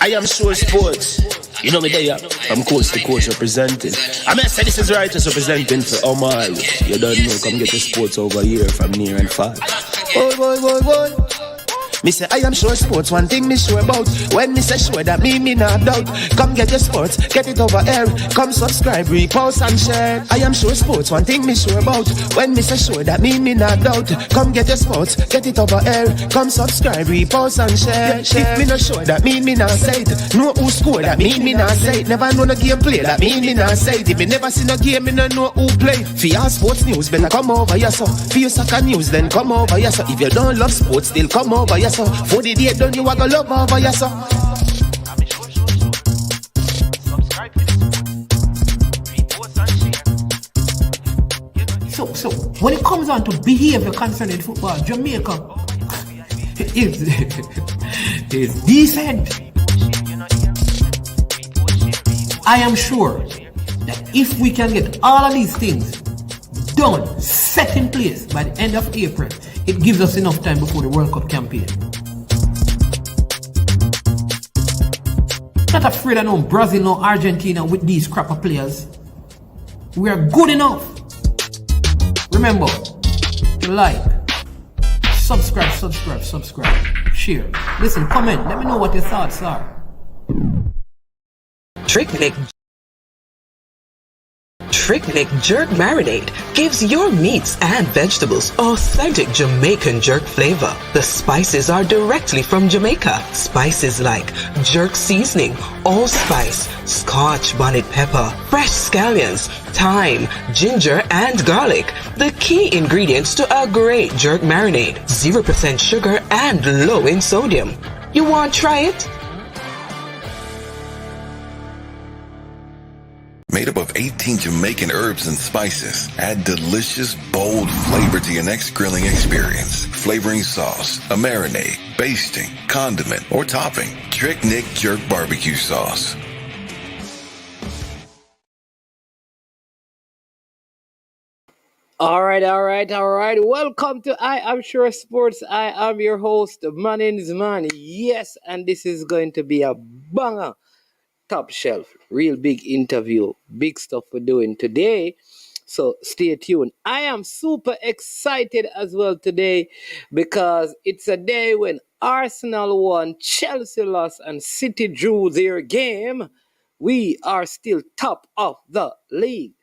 I am sure sports. You know me there, from coast to coast representing. I mean, I say this is righteous representing for Omar. You don't know, come get the sports over here from near and far. Boy. Me say I am sure sports, one thing me sure about. When me say sure, that me not doubt. Come get your sports, get it over here. Come subscribe, repost and share. I am sure sports, one thing me sure about. When me say sure, that me not doubt. Come get your sports, get it over here. Come subscribe, repost and share. If me not sure, that me not say it. Know who score, that me not say it. Never know no game play, that me not say it. If me never see no game, me no know who play. For your sports news, better come over here so. For your soccer news, then come over here so. If you don't love sports, still come over here. For the date done, you are gonna love over yourself. So when it comes on to behavior concerning football, Jamaica is decent. I am sure that if we can get all of these things done, set in place by the end of April, it gives us enough time before the World Cup campaign. Not afraid of no Brazil, no Argentina with these crap of players. We are good enough. Remember, like, subscribe, share. Listen, comment, let me know what your thoughts are. Trick Jerk Marinade gives your meats and vegetables authentic Jamaican jerk flavor. The spices are directly from Jamaica. Spices like jerk seasoning, allspice, Scotch bonnet pepper, fresh scallions, thyme, ginger, and garlic. The key ingredients to a great jerk marinade. 0% sugar and low in sodium. You want to try it? Made up of 18 Jamaican herbs and spices, add delicious, bold flavor to your next grilling experience. Flavoring sauce, a marinade, basting, condiment, or topping. Trick Nick Jerk Barbecue Sauce. All right. Welcome to I Am Sure Sports. I am your host. My name is Man. Yes, and this is going to be a banger. Top shelf, real big interview, big stuff we're doing today. So stay tuned. I am super excited as well today because it's a day when Arsenal won, Chelsea lost, and City drew their game. We are still top of the league.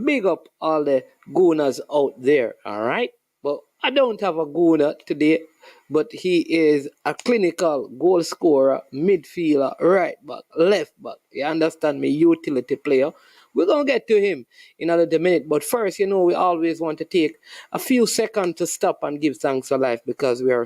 Big up all the gooners out there, all right? But I don't have a gooner today, but he is a clinical goal scorer, midfielder, right back, left back. You understand me? Utility player. We're going to get to him in a little minute. But first, we always want to take a few seconds to stop and give thanks for life because we are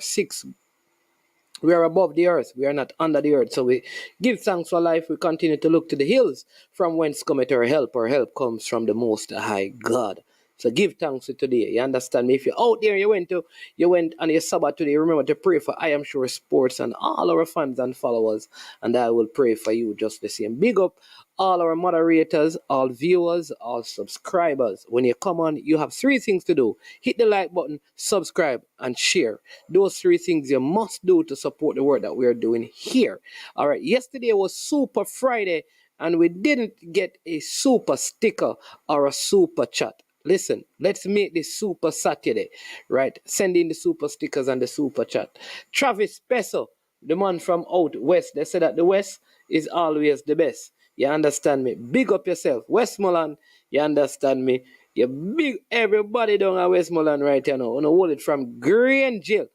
above the earth. We are not under the earth. So we give thanks for life. We continue to look to the hills from whence cometh our help. Our help comes from the Most High God. So give thanks to today. You understand me? If you're out there, you went on your Sabbath today, remember to pray for I Am Sure Sports and all our fans and followers. And I will pray for you just the same. Big up all our moderators, all viewers, all subscribers. When you come on, you have three things to do. Hit the like button, subscribe, and share. Those three things you must do to support the work that we are doing here. All right. Yesterday was Super Friday, and we didn't get a super sticker or a super chat. Listen, let's make this Super Saturday, right? Send in the super stickers and the super chat. Travis Peso, the man from out west, they say that the west is always the best. You understand me? Big up yourself. Westmoreland, you understand me? You big everybody down at Westmoreland right here now. You know, hold it from Grangeville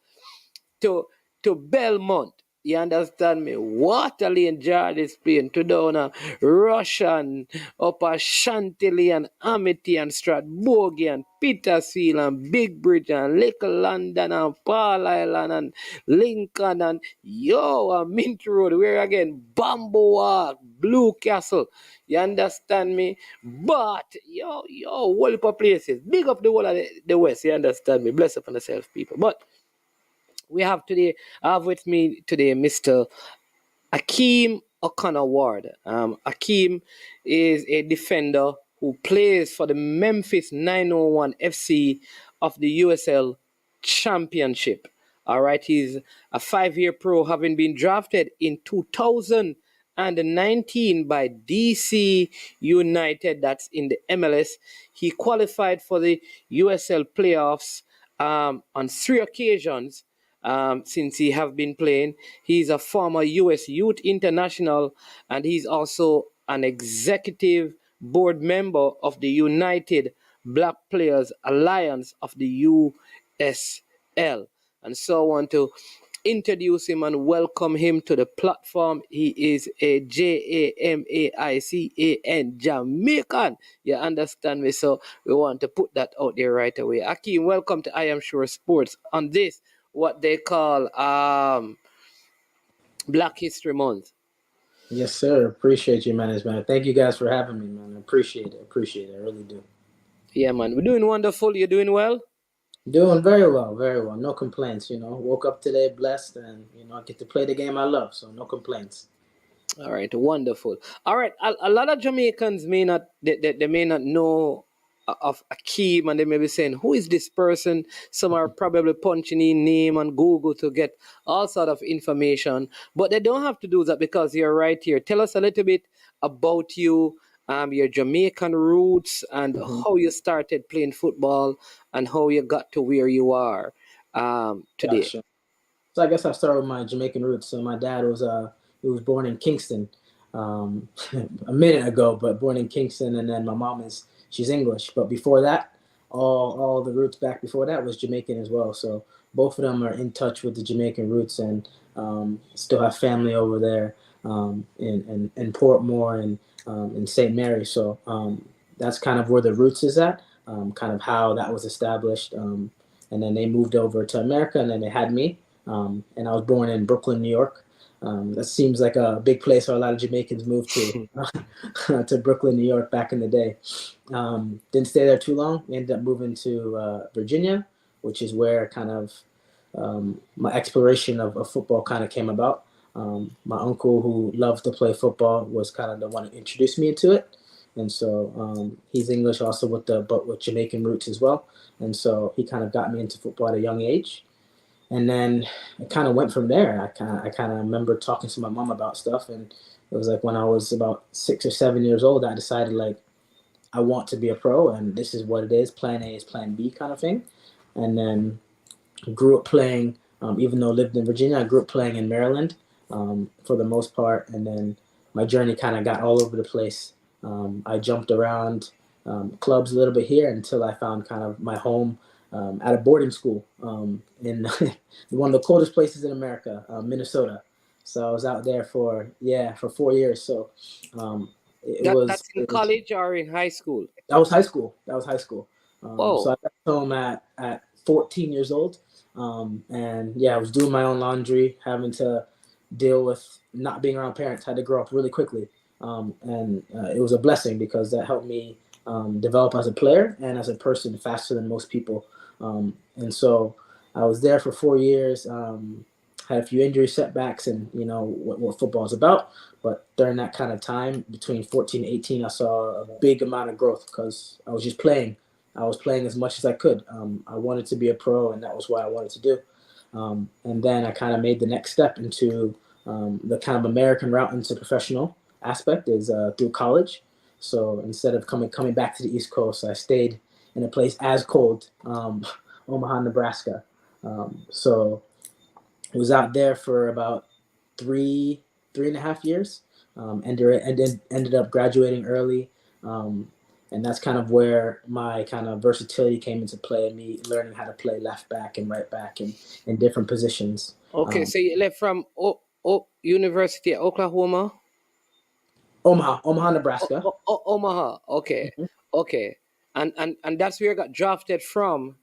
to Belmont. You understand me? Waterley and George is playing to down Russian, Upper Chantilly and Amity and Stratbogie and Petersfield and Big Bridge and Little London and Paul Island and Lincoln and Mint Road. Where again? Bamboo Walk, Blue Castle. You understand me? But whole heap of places. Big up the whole of the West. You understand me? Bless up on yourself, people. But I have with me today Mr. Akeem O'Connor Ward. Akeem is a defender who plays for the Memphis 901 FC of the USL Championship. All right, he's a 5-year pro, having been drafted in 2019 by DC United. That's in the MLS. He qualified for the USL playoffs on 3 occasions. Since he have been playing. He's a former U.S. Youth International, and he's also an executive board member of the United Black Players Alliance of the USL. And so I want to introduce him and welcome him to the platform. He is a Jamaican, Jamaican. You understand me? So we want to put that out there right away. Akeem, welcome to I Am Sure Sports on this, what they call Black History Month. Yes, sir. Appreciate you, man. Thank you guys for having me, man. I appreciate it. I really do. Yeah, man. We're doing wonderful. You're doing well? Doing very well, very well. No complaints, Woke up today blessed and, I get to play the game I love, so no complaints. All right, wonderful. All right, a lot of Jamaicans may not they may not know of Akeem, and they may be saying, "Who is this person?" Some are probably punching in name on Google to get all sort of information, but they don't have to do that because you're right here. Tell us a little bit about you, your Jamaican roots, and how you started playing football, and how you got to where you are today. Gotcha. So I guess I'll start with my Jamaican roots. So my dad was he was born in Kingston a minute ago, but born in Kingston, and then my mom she's English. But before that, all the roots back before that was Jamaican as well. So both of them are in touch with the Jamaican roots and still have family over there in Portmore and in St. Mary. So that's kind of where the roots is at, kind of how that was established. And then they moved over to America, and then they had me. And I was born in Brooklyn, New York. That seems like a big place where a lot of Jamaicans moved to, to Brooklyn, New York back in the day. Didn't stay there too long. We ended up moving to Virginia, which is where kind of my exploration of football kind of came about. My uncle, who loved to play football, was kind of the one who introduced me into it. And so he's English also with Jamaican roots as well. And so he kind of got me into football at a young age. And then it kind of went from there. I kind of remember talking to my mom about stuff. And it was like when I was about 6 or 7 years old, I decided I want to be a pro, and this is what it is. Plan A is plan B kind of thing. And then grew up playing, even though I lived in Virginia, I grew up playing in Maryland for the most part. And then my journey kind of got all over the place. I jumped around clubs a little bit here until I found kind of my home at a boarding school in one of the coldest places in America, Minnesota. So I was out there for 4 years. So that's in college or in high school? That was high school. So I got home at 14 years old. And I was doing my own laundry, having to deal with not being around parents. Had to grow up really quickly. And it was a blessing because that helped me develop as a player and as a person faster than most people. And so I was there for 4 years, had a few injury setbacks and, what football is about. But during that kind of time, between 14 and 18, I saw a big amount of growth because I was just playing. I was playing as much as I could. I wanted to be a pro, and that was what I wanted to do. And then I kind of made the next step into the kind of American route into professional aspect is through college. So instead of coming back to the East Coast, I stayed in a place as cold, Omaha, Nebraska. So I was out there for about three and a half years. Ended up graduating early. And that's kind of where my kind of versatility came into play, and me learning how to play left back and right back in different positions. Okay, so you left from University of Oklahoma? Omaha, Nebraska. Omaha, okay. Mm-hmm. Okay. And that's where you got drafted from?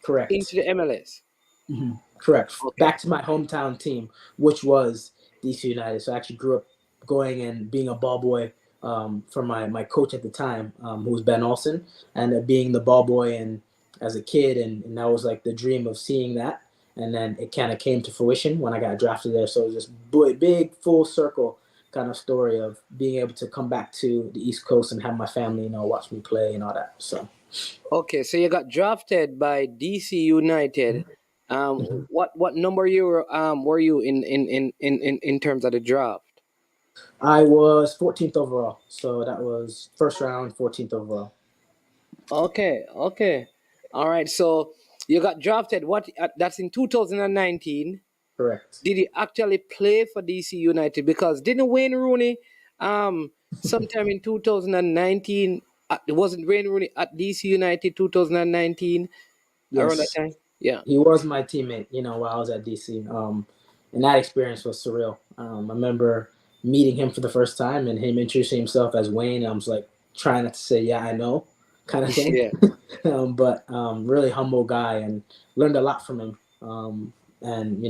Correct. Into the MLS? Mm-hmm. Correct. Okay. Back to my hometown team, which was DC United. So I actually grew up going and being a ball boy for my coach at the time, who was Ben Olsen, and being the ball boy and as a kid, and that was like the dream of seeing that. And then it kind of came to fruition when I got drafted there. So it was this big full circle kind of story of being able to come back to the East Coast and have my family, watch me play and all that. So, okay, so you got drafted by DC United, What number were you in terms of the draft? I was 14th overall, so that was first round, 14th overall. Okay, okay, all right. So you got drafted. What? That's in 2019. Correct. Did he actually play for DC United? Because didn't Wayne Rooney, sometime in 2019, wasn't Wayne Rooney at DC United 2019 around that Yes, time? Yeah. he was my teammate, while I was at DC. And that experience was surreal. I remember meeting him for the first time and him introducing himself as Wayne. I was like trying not to say, yeah, I know, kind of thing. Yeah. But really humble guy and learned a lot from him. And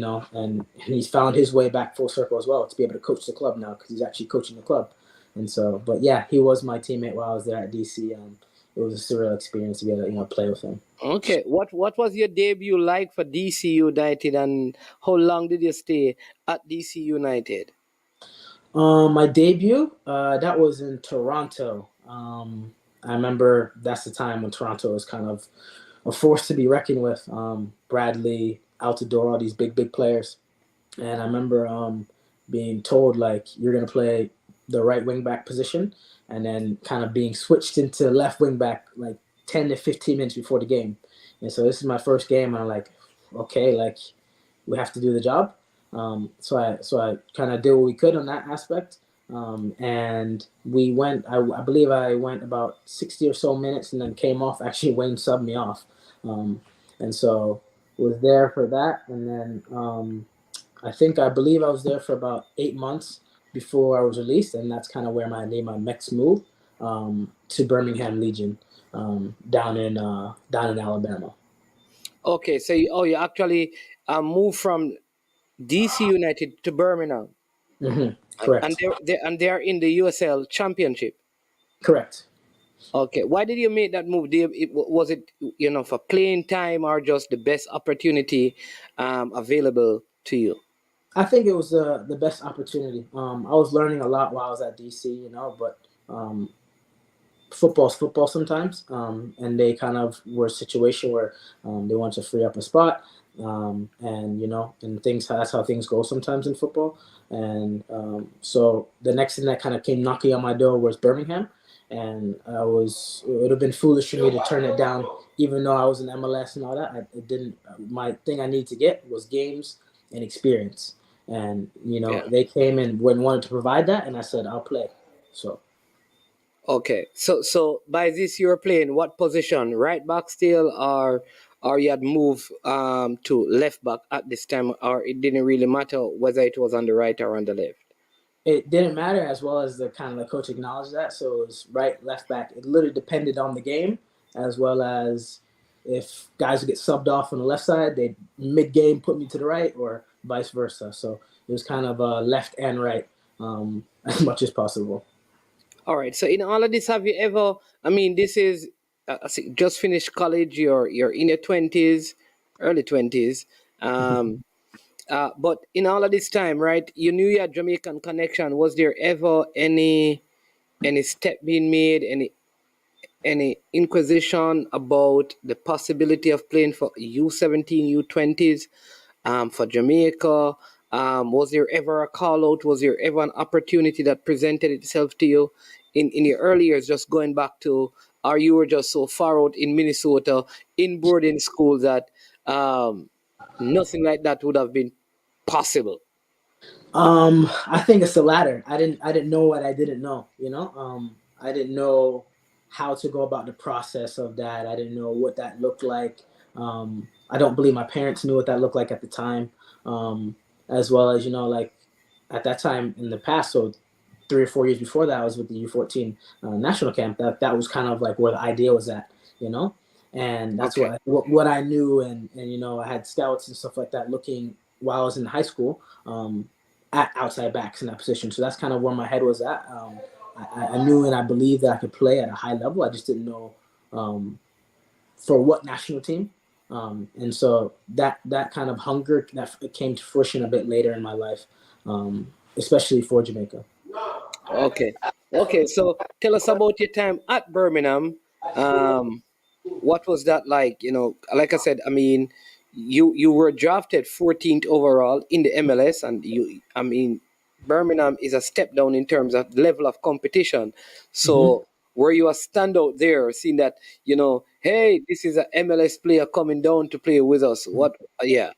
he's found his way back full circle as well to be able to coach the club now because he's actually coaching the club. And so, but yeah, he was my teammate while I was there at DC. It was a surreal experience to be able to play with him. Okay. What was your debut like for DC United, and how long did you stay at DC United? My debut, that was in Toronto. I remember that's the time when Toronto was kind of a force to be reckoned with. Bradley, Altidore, all these big players. And I remember being told, like, you're going to play the right wing back position, and then kind of being switched into left wing back like 10 to 15 minutes before the game. And so this is my first game, and I'm like, okay, like, we have to do the job. So I kind of did what we could on that aspect. And we went, I believe I went about 60 or so minutes and then came off. Actually, Wayne subbed me off. And so was there for that. And then I believe I was there for about 8 months before I was released. And that's kind of where I made my next move to Birmingham Legion down in Alabama. Okay. So you actually moved from DC United to Birmingham, and Correct. they're in the USL Championship. Correct. Okay, why did you make that move? Was it for playing time or just the best opportunity available to you? I think it was the best opportunity. I was learning a lot while I was at DC, but football's football sometimes, and they kind of were a situation where they want to free up a spot, and things. That's how things go sometimes in football. And so the next thing that kind of came knocking on my door was Birmingham, and it would have been foolish for me to turn it down, even though I was in MLS and all that. It didn't. My thing I needed to get was games and experience, and Yeah. they came and wanted to provide that, and I said I'll play. So. Okay, so by this you were playing what position? Right back still, or you had moved to left back at this time, or it didn't really matter whether it was on the right or on the left? It didn't matter, as well as the coach acknowledged that. So it was right, left back. It literally depended on the game, as well as if guys would get subbed off on the left side, they mid game put me to the right, or vice versa. So it was kind of left and right as much as possible. All right. So in all of this, have you ever? I mean, this is just finished college. You're in your 20s, early 20s. But in all of this time, right? You knew you had Jamaican connection. Was there ever any step being made? Any inquisition about the possibility of playing for U17, U20s for Jamaica? Was there ever a call out? Was there ever an opportunity that presented itself to you in your early years, just going back to, or you were just so far out in Minnesota in boarding school that nothing like that would have been possible? I think it's the latter. I didn't know what I didn't know. I didn't know how to go about the process of that. I didn't know what that looked like. I don't believe my parents knew what that looked like at the time. As well as like at that time in the past, so 3 or 4 years before that, I was with the U14 national camp. That was kind of like where the idea was at, and that's Okay. what I knew, and I had scouts and stuff like that looking while I was in high school at outside backs in that position. So that's kind of where my head was at. I knew and I believed that I could play at a high level. I just didn't know for what national team. And so that kind of hunger that came to fruition a bit later in my life, especially for Jamaica. Okay. Okay. So tell us about your time at Birmingham. What was that like? Like I said, I mean, you were drafted 14th overall in the MLS, and Birmingham is a step down in terms of level of competition. So were you a standout there, seeing that, hey, this is an MLS player coming down to play with us? What? Yeah.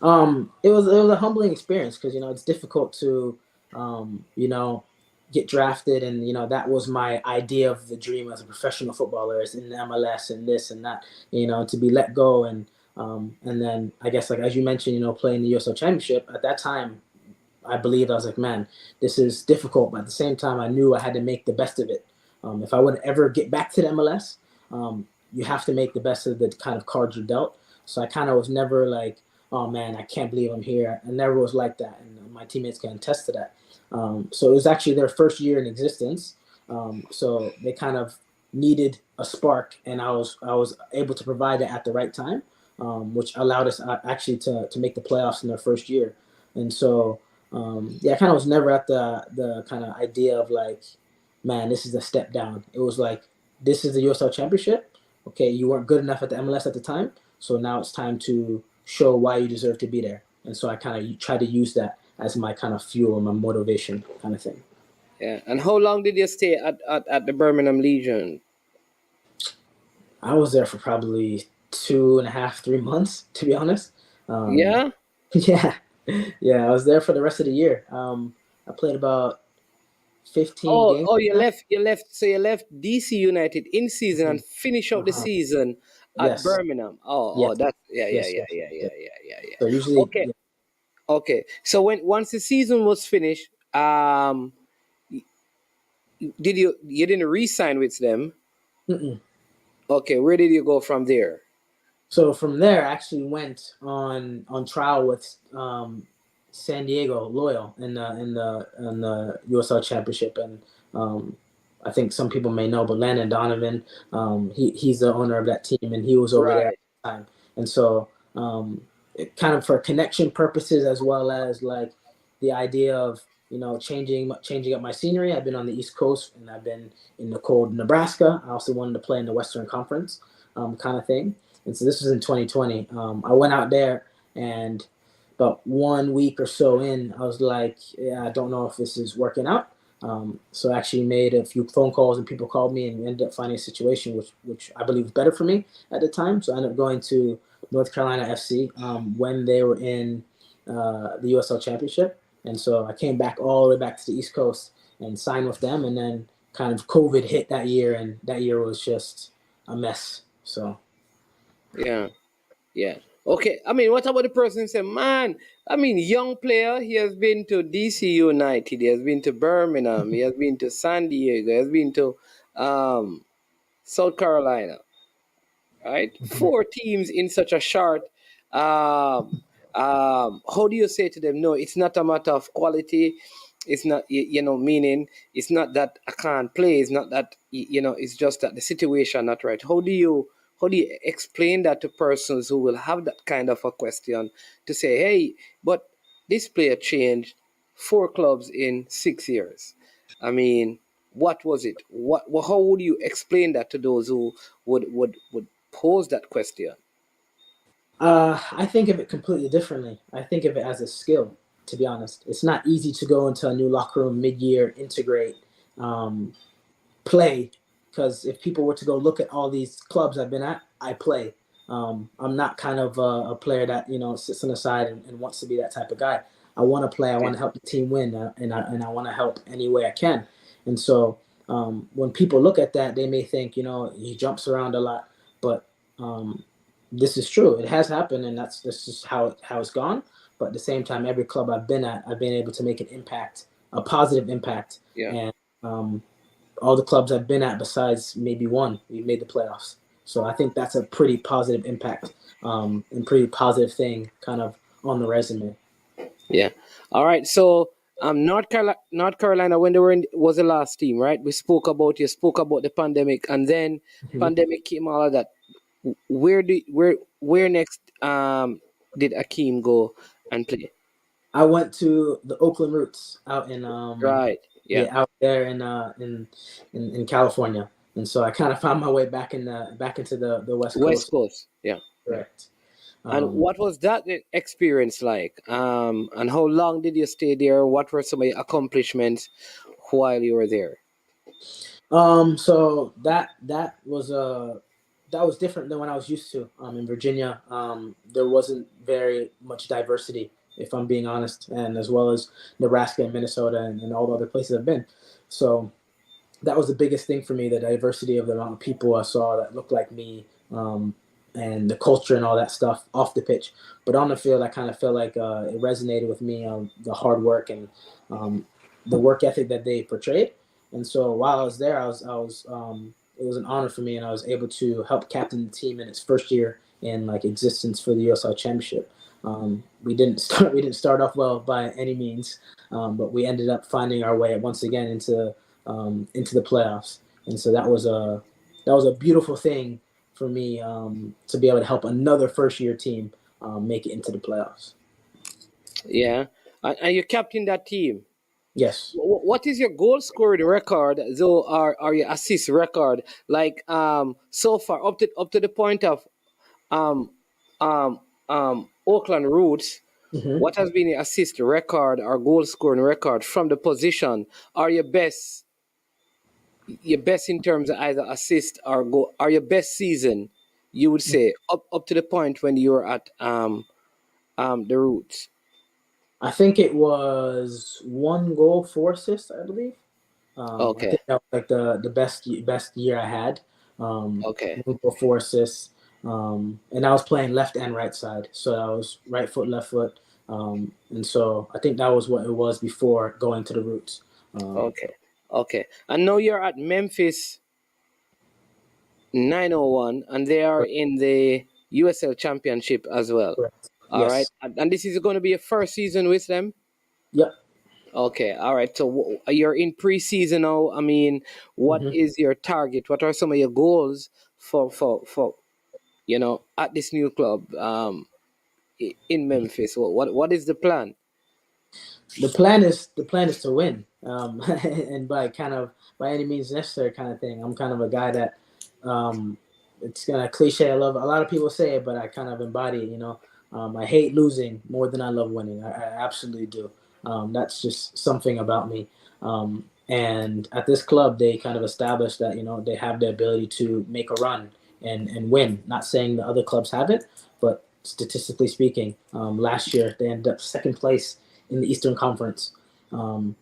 It was a humbling experience because it's difficult to get drafted, and that was my idea of the dream as a professional footballer, is in the MLS and this and that, to be let go, and then I guess, like as you mentioned, playing the USL Championship at that time. I believed, I was like, man, this is difficult, but at the same time, I knew I had to make the best of it. If I would ever get back to the MLS, you have to make the best of the kind of cards you're dealt. So I kind of was never like, oh man, I can't believe I'm here. I never was like that, and my teammates can attest to that. So it was actually their first year in existence. So they kind of needed a spark, and I was able to provide it at the right time, which allowed us actually to make the playoffs in their first year. And so I kind of was never at the kind of idea of like, man, this is a step down. It was like, this is the USL Championship. Okay, you weren't good enough at the MLS at the time, so now it's time to show why you deserve to be there. And so I kind of try to use that as my kind of fuel, my motivation kind of thing. Yeah. And how long did you stay at the Birmingham Legion? I was there for probably 2.5, 3 months, to be honest. Yeah? Yeah, I was there for the rest of the year. I played about 15 games. Oh, you left. So you left DC United in season and finish out the season at Yes. Birmingham. Yes. That's Yes. yeah. So usually, Okay. So once the season was finished, you didn't re-sign with them? Mm-mm. Okay, where did you go from there? So from there, I actually went on trial with San Diego Loyal in the USL Championship, and I think some people may know, but Landon Donovan, he's the owner of that team, and he was over there at the time. And so it kind of for connection purposes, as well as like the idea of changing up my scenery. I've been on the East Coast, and I've been in the cold Nebraska. I also wanted to play in the Western Conference, kind of thing. And so this was in 2020. I went out there, and about 1 week or so in, I was like, yeah, I don't know if this is working out. So I actually made a few phone calls, and people called me, and ended up finding a situation which I believe was better for me at the time. So I ended up going to North Carolina FC when they were in the USL Championship. And so I came back all the way back to the East Coast and signed with them. And then kind of COVID hit that year, and that year was just a mess. So. Yeah. Okay. What about the person who said, man, young player, he has been to DC United, he has been to Birmingham, he has been to San Diego, he has been to South Carolina, right? 4 teams in such a short. How do you say to them, no, it's not a matter of quality. It's not, meaning it's not that I can't play. It's not that, it's just that the situation not right. How do you explain that to persons who will have that kind of a question, to say, hey, but this player changed 4 clubs in 6 years? What was it? How would you explain that to those who would pose that question? I think of it completely differently. I think of it as a skill, to be honest. It's not easy to go into a new locker room mid-year, integrate, play, because if people were to go look at all these clubs I've been at, I play. I'm not kind of a player that sits on the side and wants to be that type of guy. I want to play. I want to help the team win, and I want to help any way I can. And so when people look at that, they may think he jumps around a lot, but this is true. It has happened, and that's just how it's gone. But at the same time, every club I've been at, I've been able to make an impact, a positive impact. Yeah. And all the clubs I've been at, besides maybe one, we made the playoffs. So I think that's a pretty positive impact and pretty positive thing kind of on the resume. Yeah. All right. So North Carolina, when they were was the last team, right? You spoke about the pandemic, and then pandemic came, all of that. Where next did Akeem go and play? I went to the Oakland Roots out in right. Yeah. out there in California. And so I kind of found my way back into the West Coast. West Coast, yeah. Correct. And what was that experience like? And how long did you stay there? What were some of your accomplishments while you were there? So that was different than what I was used to. In Virginia, there wasn't very much diversity, if I'm being honest, and as well as Nebraska and Minnesota and all the other places I've been. So that was the biggest thing for me, the diversity of the amount of people I saw that looked like me, and the culture and all that stuff off the pitch. But on the field, I kind of felt like it resonated with me, the hard work and the work ethic that they portrayed. And so while I was there, it was an honor for me, and I was able to help captain the team in its first year in like existence for the USL Championship. We didn't start off well by any means, but we ended up finding our way once again into the playoffs. And so that was a beautiful thing for me, to be able to help another first year team make it into the playoffs. Yeah. And you captain that team. Yes. What is your goal scoring record, though, or your assist record? Like so far up to the point of Oakland Roots. Mm-hmm. What has been your assist record or goal scoring record from the position, or your best in terms of either assist or goal, or your best season, you would say up to the point when you were at the Roots? I think it was 1 goal, 4 assists, I believe. Okay. I think that was like the best year I had. Okay. 1 goal, 4 assists. And I was playing left and right side, so I was right foot, left foot. And so I think that was what it was before going to the Roots. Okay. And now you're at Memphis 901, and they are in the USL Championship as well. Correct. All Yes. right. And this is going to be your first season with them? Yep. Okay. All right. So you're in preseason now. I mean, what is your target? What are some of your goals for at this new club in Memphis? What is the plan? The plan is to win, and by any means necessary kind of thing. I'm kind of a guy that, it's kind of cliche. I love, a lot of people say it, but I kind of embody it. I hate losing more than I love winning. I absolutely do. That's just something about me. And at this club, they kind of established that they have the ability to make a run and win. Not saying the other clubs haven't, but statistically speaking, last year they ended up second place in the Eastern Conference. And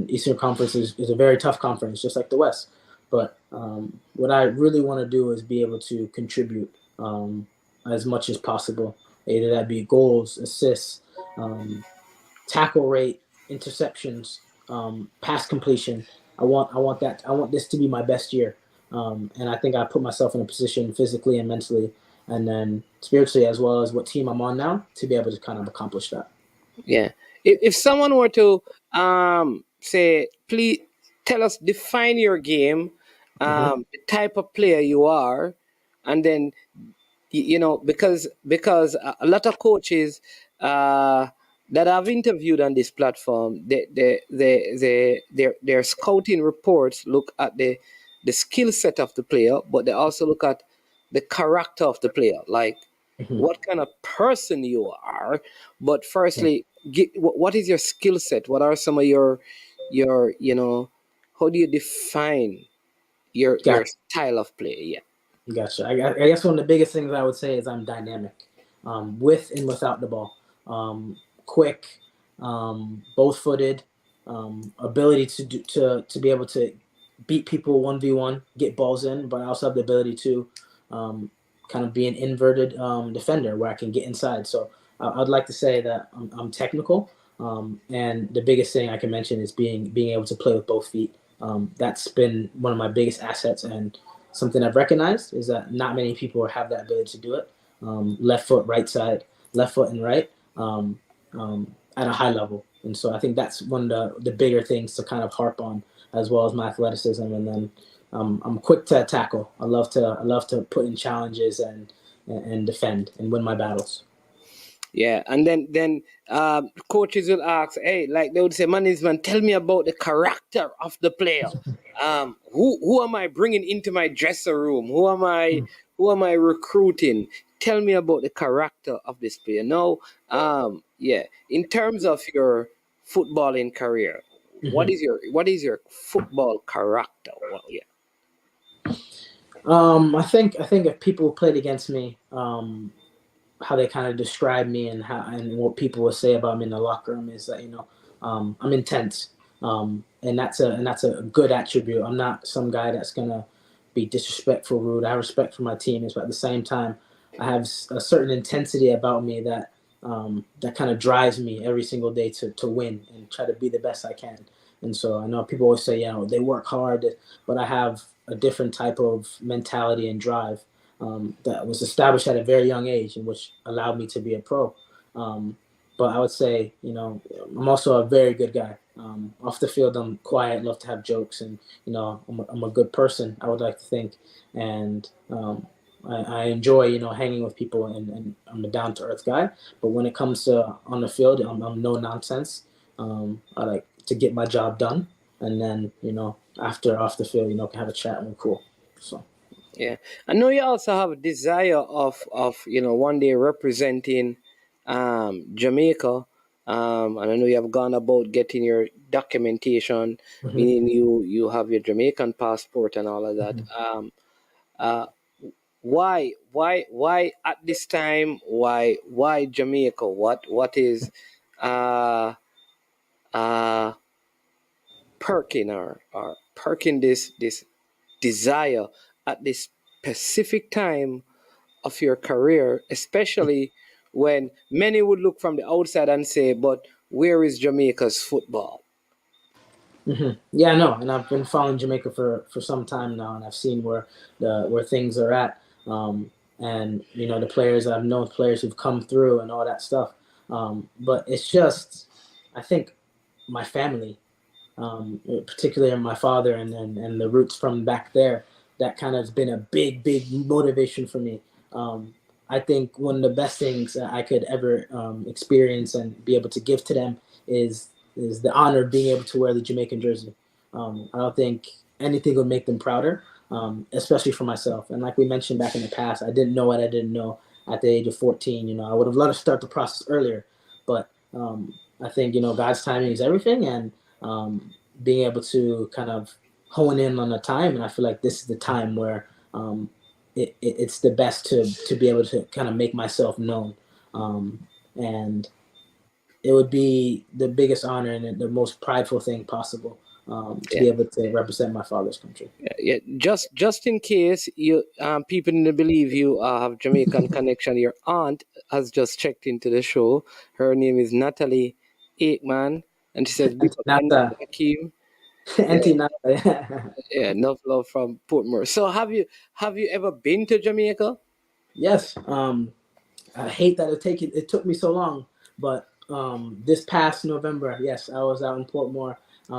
Eastern Conference is a very tough conference, just like the West. But what I really want to do is be able to contribute as much as possible. Either that be goals, assists, tackle rate, interceptions, pass completion. I want this to be my best year. And I think I put myself in a position physically and mentally, and then spiritually, as well as what team I'm on now, to be able to kind of accomplish that. Yeah. If someone were to say, please tell us, define your game, the type of player you are, and then because a lot of coaches that I've interviewed on this platform, their scouting reports look at the skill set of the player, but they also look at the character of the player, like what kind of person you are. But firstly, what is your skill set? What are some of your how do you define your style of play? Yeah. Gotcha. I guess one of the biggest things I would say is I'm dynamic, with and without the ball. Quick, both-footed, ability to be able to beat people 1v1, get balls in, but I also have the ability to kind of be an inverted defender where I can get inside. So I'd like to say that I'm technical, and the biggest thing I can mention is being able to play with both feet. That's been one of my biggest assets, and something I've recognized is that not many people have that ability to do it. Left foot, right side, left foot and right, at a high level. And so I think that's one of the bigger things to kind of harp on, as well as my athleticism. And then I'm quick to tackle. I love to put in challenges and defend and win my battles. Yeah, and then coaches will ask, hey, like they would say, management, tell me about the character of the player. Who am I bringing into my dressing room? Who am I who am I recruiting? Tell me about the character of this player. Now, yeah, in terms of your footballing career, Mhm. what is your football character? Well, yeah. I think if people played against me, how they kind of describe me and how and what people will say about me in the locker room is that I'm intense, and that's a good attribute. I'm not some guy that's gonna be disrespectful, rude. I have respect for my teammates, but at the same time, I have a certain intensity about me that kind of drives me every single day to win and try to be the best I can. And so I know people always say, they work hard, but I have a different type of mentality and drive that was established at a very young age, and which allowed me to be a pro. Um, but I would say, I'm also a very good guy. Off the field, I'm quiet, love to have jokes, and I'm a good person. I would like to think, and I enjoy, hanging with people, and I'm a down to earth guy. But when it comes to on the field, I'm no nonsense. I like to get my job done, and then after off the field, can have a chat and we're cool. So. Yeah, I know you also have a desire of one day representing Jamaica. And I know you have gone about getting your documentation, Mhm. meaning you have your Jamaican passport and all of that. Mhm. Uh, why at this time? Why Jamaica? What is uh uh perking this desire at this specific time of your career, especially when many would look from the outside and say, but where is Jamaica's football? Yeah, I know, and I've been following Jamaica for some time now, and I've seen where things are at, and the players I've known, players who've come through, and all that stuff. But it's just, I think, my family, particularly my father and the roots from back there, that kind of has been a big motivation for me. I think one of the best things that I could ever experience and be able to give to them is is the honor of being able to wear the Jamaican jersey. I don't think anything would make them prouder, especially for myself. And like we mentioned back in the past, I didn't know what I didn't know at the age of 14. I would have loved to start the process earlier, but I think God's timing is everything, and being able to kind of hone in on the time. And I feel like this is the time where it's the best to be able to kind of make myself known. And it would be the biggest honor and the most prideful thing possible to Yeah. be able to represent my father's country. Yeah, just in case you people didn't believe you have Jamaican connection, your aunt has just checked into the show. Her name is Natalie Aikman, and she says, "Big Auntie up my nephew Nata, Akeem." Yeah, Auntie Nata. yeah, enough love from Portmore. So have you ever been to Jamaica? Yes. I hate that it took me so long, but this past November, yes, I was out in Portmore,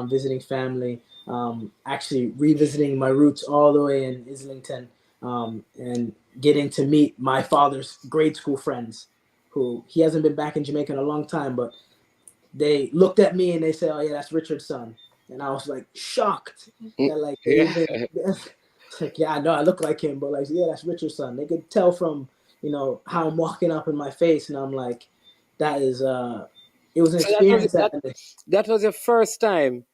visiting family, actually revisiting my roots all the way in Islington, and getting to meet my father's grade school friends, who he hasn't been back in Jamaica in a long time, but they looked at me and they said, "Oh yeah, that's Richard's son," and I was like shocked Mm, that like they yeah, even. It's like, yeah, I know I look like him, but like, yeah, that's Richard's son. They could tell from how I'm walking up in my face, and I'm like, that is it was an so that was experience that. that was your first time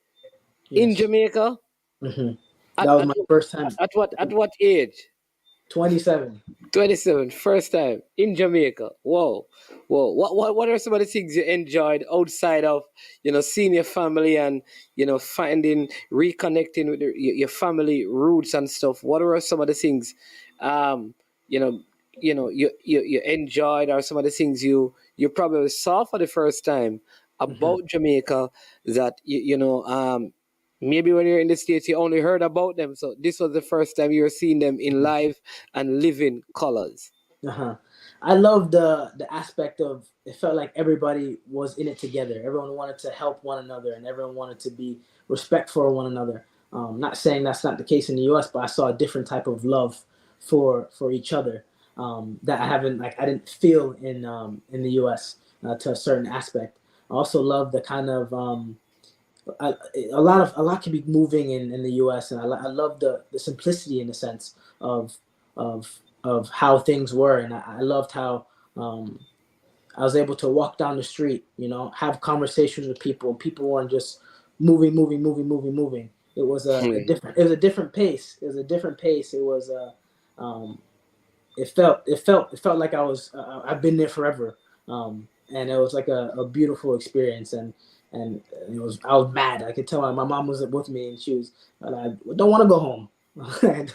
in Yes. Jamaica. hmm At That was at, my first time. at what age? 27. 27, first time in Jamaica. Whoa, whoa. What are some of the things you enjoyed outside of seeing your family and finding reconnecting with your family roots and stuff? What are some of the things um you know you enjoyed, or some of the things you probably saw for the first time hmm about Jamaica that maybe when you're in the States, you only heard about them. So this was the first time you were seeing them in live and living colors. Uh-huh. I love the aspect of it felt like everybody was in it together. Everyone wanted to help one another, and everyone wanted to be respectful of one another. Not saying that's not the case in the U.S., but I saw a different type of love for each other that I didn't feel in the U.S. To a certain aspect. I also love the kind of I, a lot can be moving in the U.S. and I love the simplicity in the sense of of how things were, and I loved how I was able to walk down the street, have conversations with people. People weren't just moving. It was a different pace. It was a different pace. It was um, it felt like I've been there forever, and it was like a beautiful experience, and I was mad. I could tell my mom was with me, and she was I don't want to go home. I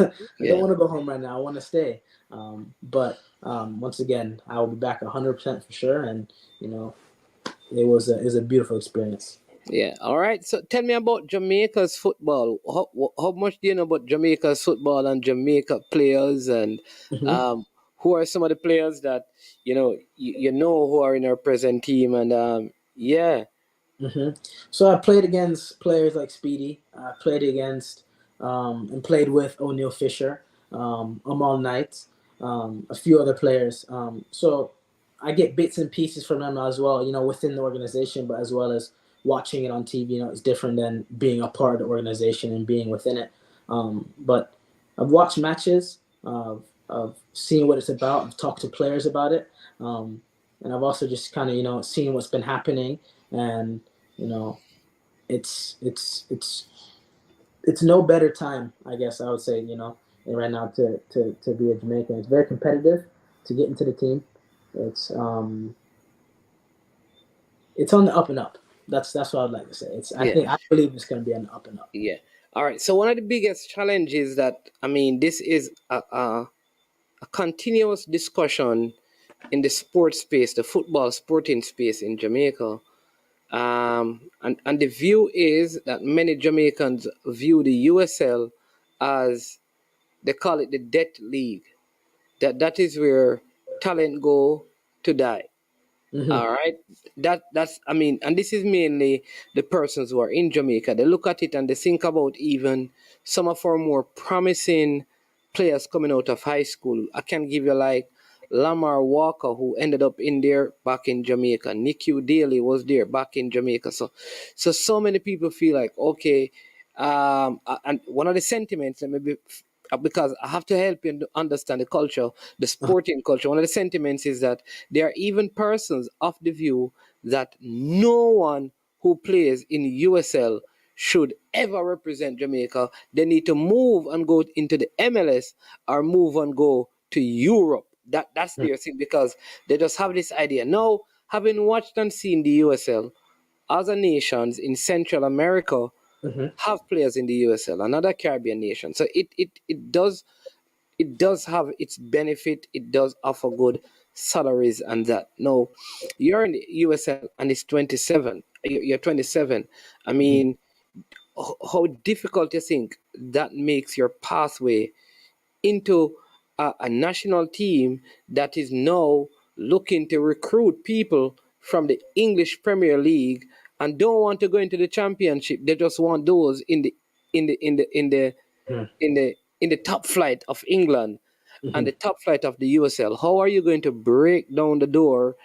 don't want to go home right now. I want to stay. But once again, I will be back 100% for sure, and it was a beautiful experience. Yeah. All right. So tell me about Jamaica's football. How much do you know about Jamaica's football and Jamaica players, and Hmm. um, who are some of the players that you know who are in our present team? And yeah, Hmm. So I played against players like Speedy. I played against and played with O'Neal Fisher, Amal Knight, a few other players. So I get bits and pieces from them as well, within the organization, but as well as watching it on TV. It's different than being a part of the organization and being within it. But I've watched matches of seeing what it's about. I've talked to players about it, and I've also just kind of seen what's been happening, and you know it's no better time, I guess I would say, right now to be a Jamaican. It's very competitive to get into the team. It's on the up and up. That's what I'd like to say. yeah, I believe it's going to be on the up and up. yeah. All right. So one of the biggest challenges that this is a continuous discussion in the sports space, the football sporting space in Jamaica. And the view is that many Jamaicans view the USL as, they call it, the death league. That is where talent go to die. Hmm. All right. And this is mainly the persons who are in Jamaica. They look at it and they think about even some of our more promising players coming out of high school. I can give you like Lamar Walker, who ended up in there back in Jamaica. Nicky Daly was there back in Jamaica. So many people feel like, okay, and one of the sentiments, and maybe because I have to help you understand the culture, the sporting culture. One of the sentiments is that there are even persons of the view that no one who plays in USL should ever represent Jamaica. They need to move and go into the MLS or move and go to Europe. That's their thing, because they just have this idea. Now, having watched and seen the USL, other nations in Central America Hmm. have players in the USL, another Caribbean nation. So it does have its benefit. It does offer good salaries and that. No, you're in the USL and it's 27. You're 27. I Hmm. mean, how difficult you think that makes your pathway into a national team that is now looking to recruit people from the English Premier League and don't want to go into the championship. They just want those in the top flight of England and Hmm. the top flight of the USL. How are you going to break down the door?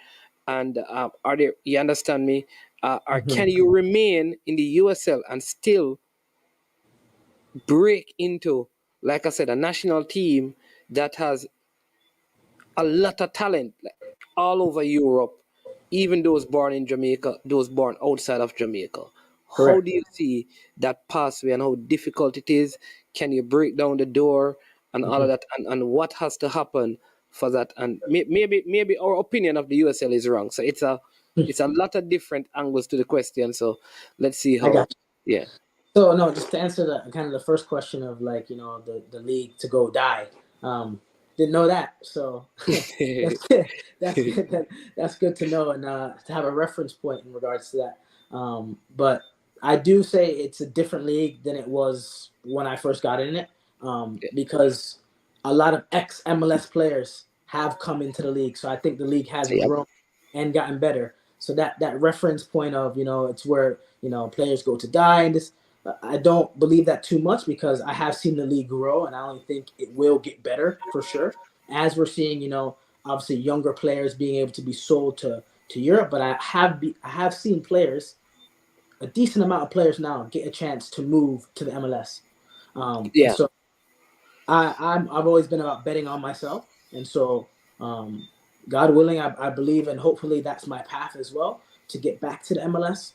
And are there? You understand me? Or Hmm. can you remain in the USL and still break into, like I said, a national team that has a lot of talent, like, all over Europe, even those born in Jamaica, those born outside of Jamaica? How Correct. do you see that pathway and how difficult it is? Can you break down the door and all Hmm. of that? And what has to happen for that? And maybe our opinion of the USL is wrong. So it's a lot of different angles to the question. So let's see I how. got you. Yeah. So no, just to answer the kind of the first question of, like, the league to go die. Um, didn't know that, so that's good. That's good. That's good to know, and to have a reference point in regards to that. But I do say it's a different league than it was when I first got in it, because a lot of ex MLS players have come into the league. So I think the league has Yep. grown and gotten better. So that reference point of, it's where players go to die, and this, I don't believe that too much, because I have seen the league grow, and I only think it will get better for sure, as we're seeing, obviously younger players being able to be sold to Europe. But I have seen players, a decent amount of players now, get a chance to move to the MLS, and Yeah. so I've always been about betting on myself, and so God willing, I believe, and hopefully that's my path as well to get back to the MLS,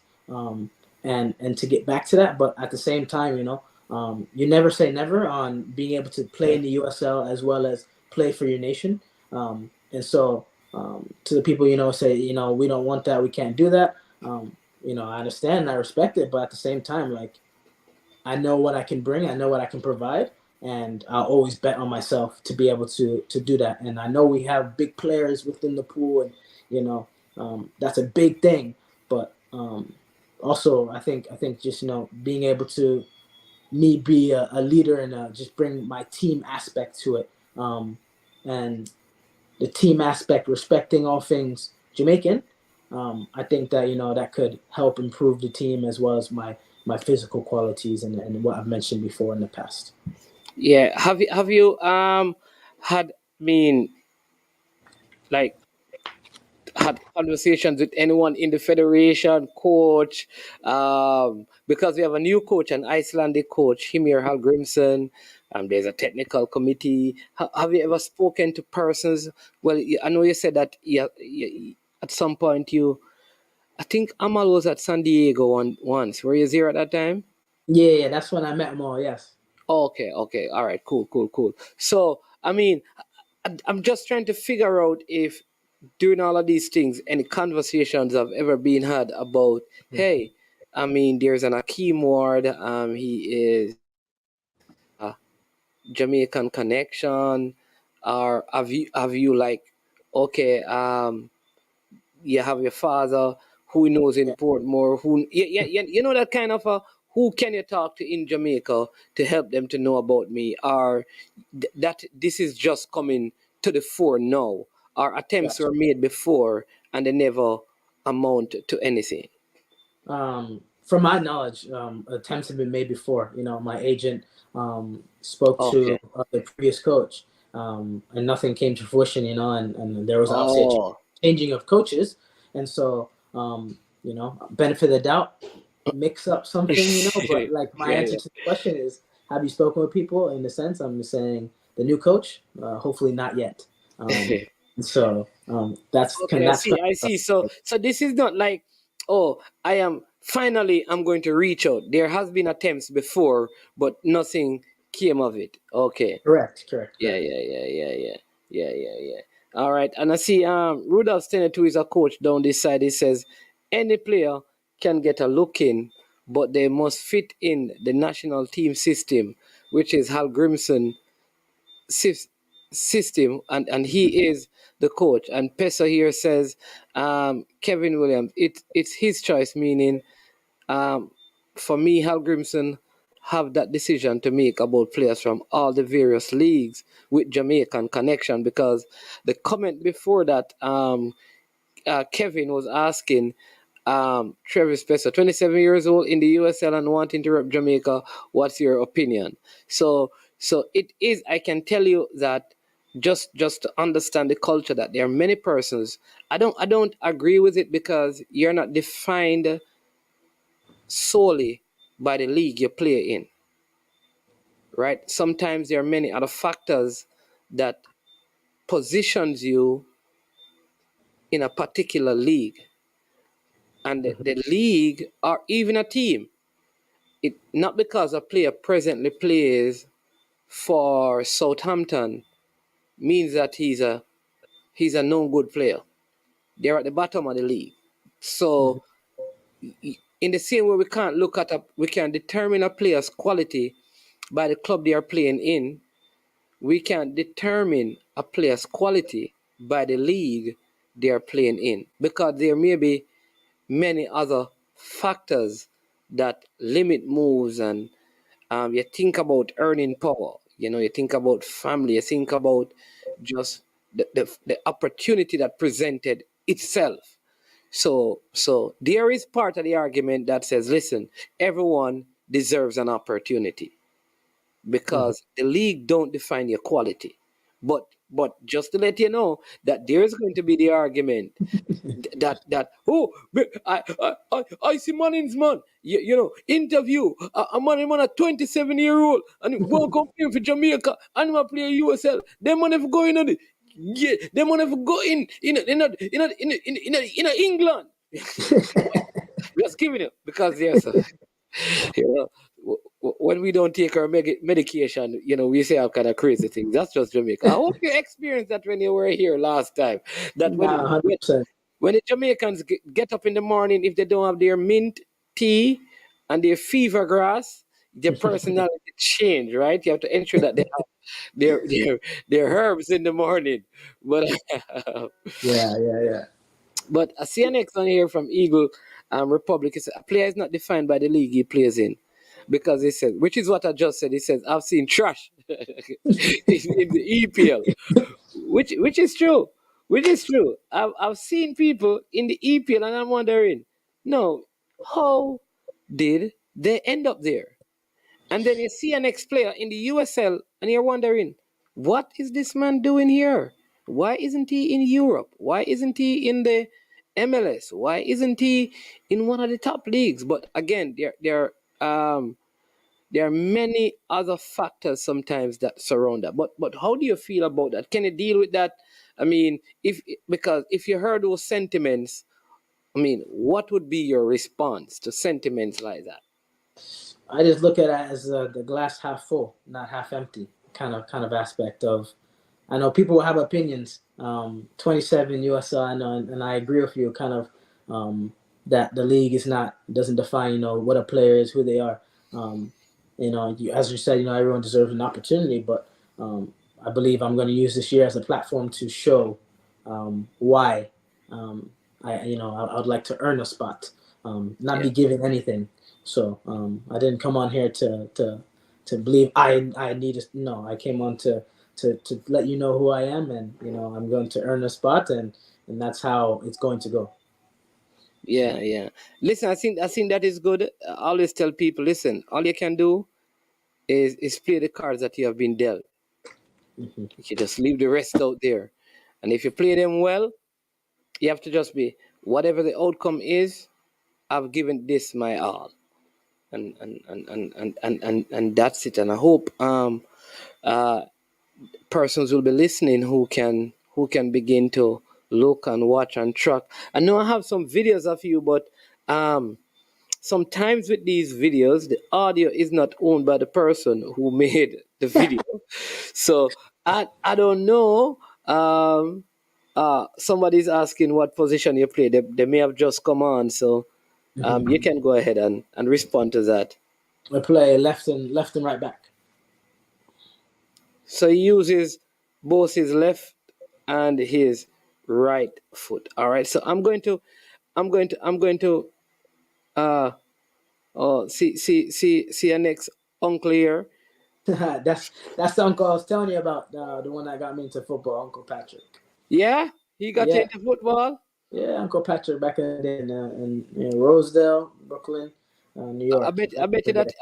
and to get back to that. But at the same time, you never say never on being able to play in the USL as well as play for your nation. And so to the people, say, we don't want that, we can't do that. I understand and I respect it, but at the same time, like, I know what I can bring, I know what I can provide, and I'll always bet on myself to be able to do that. And I know we have big players within the pool, and that's a big thing. But also, I think just being able to be a leader and just bring my team aspect to it, and the team aspect, respecting all things Jamaican. I think that that could help improve the team as well as my physical qualities and what I've mentioned before in the past. Yeah. Have you had like had conversations with anyone in the federation, coach, because we have a new coach, an Icelandic coach, Himir Hallgrimsson. There's a technical committee. Have you ever spoken to persons? Well, I know you said that at some point I think Amal was at San Diego once. Were you there at that time? Yeah, that's when I met them all. Yes. Okay, all right, cool. So, I'm just trying to figure out if during all of these things, any conversations have ever been had about, hey, there's an Akeem Ward, he is Jamaican connection, or have you like, okay, you have your father who knows in Portmore, who that kind of a, who can you talk to in Jamaica to help them to know about me, or that this is just coming to the fore now, or attempts Gotcha. were made before and they never amount to anything. From my knowledge, attempts have been made before. My agent spoke to Okay. the previous coach, and nothing came to fruition. And there was obviously a Oh. changing of coaches, and so benefit of the doubt, mix up something. But like my Yeah, answer to the question is, have you spoken with people? In the sense, I'm just saying the new coach, hopefully not yet. yeah. So that's Okay, I see. I see. So this is not like, oh, I'm going to reach out. There has been attempts before, but nothing came of it. Okay. correct. Yeah. All right. And I see Rudolph Steiner too is a coach down this side. He says any player can get a look in, but they must fit in the national team system, which is Hal Grimson sys- system, and he is the coach. And Pesa here says Kevin Williams, it's his choice, meaning um, for me, Hal Grimson have that decision to make about players from all the various leagues with Jamaican connection, because the comment before that, Kevin was asking Travis Spencer, 27 years old in the USL and wanting to rep Jamaica, what's your opinion? So it is, I can tell you that just to understand the culture, that there are many persons. I don't agree with it, because you're not defined solely by the league you play in, right? Sometimes there are many other factors that positions you in a particular league, and the league or even a team. It not because a player presently plays for Southampton means that he's a no good player. They're at the bottom of the league. So in the same way, we can determine a player's quality by the club they are playing in. We can determine a player's quality by the league they are playing in, because there may be many other factors that limit moves. And you think about earning power, you think about family, you think about just the opportunity that presented itself. So there is part of the argument that says, listen, everyone deserves an opportunity, because the league don't define your quality. But just to let you know that there's going to be the argument that I see Manning's man, interview a man a 27-year-old and he won't come here for Jamaica and he play USL. Them man ever go in the them man ever go in England. Just giving it because yes, you know, when we don't take our medication, we say all kind of crazy things. That's just Jamaica. I hope you experienced that when you were here last time. That Nah, 100%. when the Jamaicans get up in the morning, if they don't have their mint tea and their fever grass, their personality change, right? You have to ensure that they have their herbs in the morning. But Yeah. but I see an next one here from Eagle Republic. It says, a player is not defined by the league he plays in. Because he says, which is what I just said. He says, I've seen trash in the EPL. Which is true. Which is true. I've seen people in the EPL and I'm wondering, no, how did they end up there? And then you see an ex-player in the USL and you're wondering, what is this man doing here? Why isn't he in Europe? Why isn't he in the MLS? Why isn't he in one of the top leagues? But again, there are many other factors sometimes that surround that. But how do you feel about that? Can you deal with that? I mean, because if you heard those sentiments, I mean, what would be your response to sentiments like that? I just look at it as the glass half full, not half empty kind of aspect of. I know people will have opinions. 27 USL, I know, and I agree with you. Kind of that the league doesn't define what a player is, who they are. As you said, everyone deserves an opportunity, but I believe I'm going to use this year as a platform to show why I would like to earn a spot, not be given anything. So I didn't come on here to believe I need to. No, I came on to let you know who I am, and I'm going to earn a spot, and that's how it's going to go. Yeah. Listen, I think that is good. I always tell people, listen, all you can do is play the cards that you have been dealt. Mm-hmm. You just leave the rest out there, and if you play them well, you have to just be whatever the outcome is. I've given this my all, and that's it. And I hope persons will be listening who can begin to look and watch and track. I know I have some videos of you, but sometimes with these videos, the audio is not owned by the person who made the video. So I don't know. Somebody's asking what position you play. They may have just come on, so you can go ahead and respond to that. I play left and right back. So he uses both his left and his right foot. All right. So I'm going to see our next uncle here. that's the uncle I was telling you about, the one that got me into football, Uncle Patrick. Yeah, he got Yeah. into football. Yeah, Uncle Patrick back in the day in Rosedale, Brooklyn, New York. I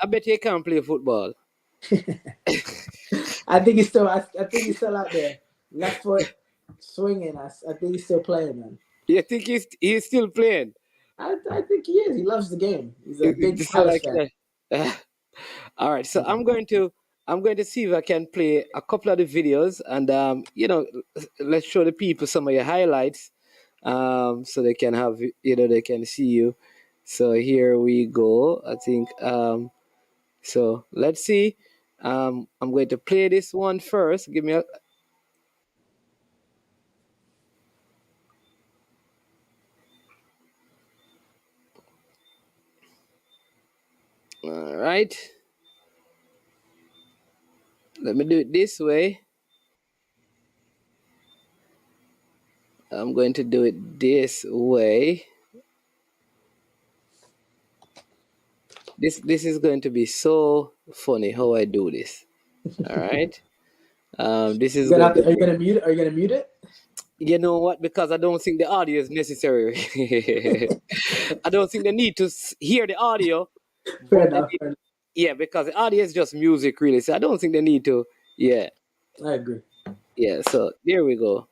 bet he can't play football. I think he's still out there. Left foot swinging. I think he's still playing, man. You think he's still playing? I think he is. He loves the game. He's a big Palace fan. All right, so I'm going to see if I can play a couple of the videos, and let's show the people some of your highlights, so they can have they can see you. So here we go. I think so. Let's see. I'm going to play this one first. Give me a. All right. Let me do it this way. I'm going to do it this way. This is going to be so funny how I do this. All right. This is. Are you gonna mute it? Are you gonna mute it? You know what? Because I don't think the audio is necessary. I don't think they need to hear the audio. Fair enough. Yeah, because the audio is just music, really. So I don't think they need to. Yeah. I agree. Yeah, so there we go.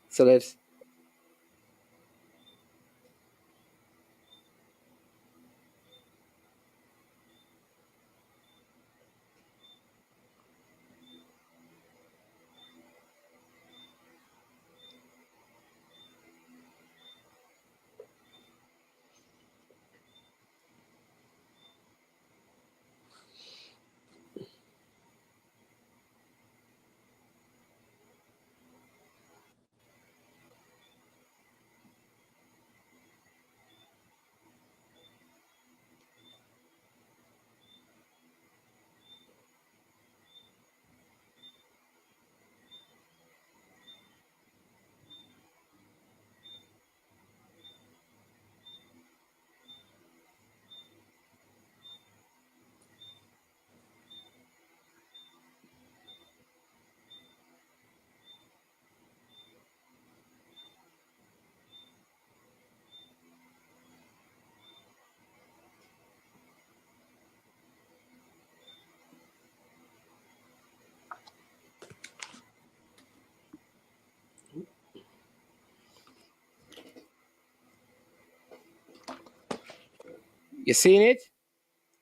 So let's. You seen it?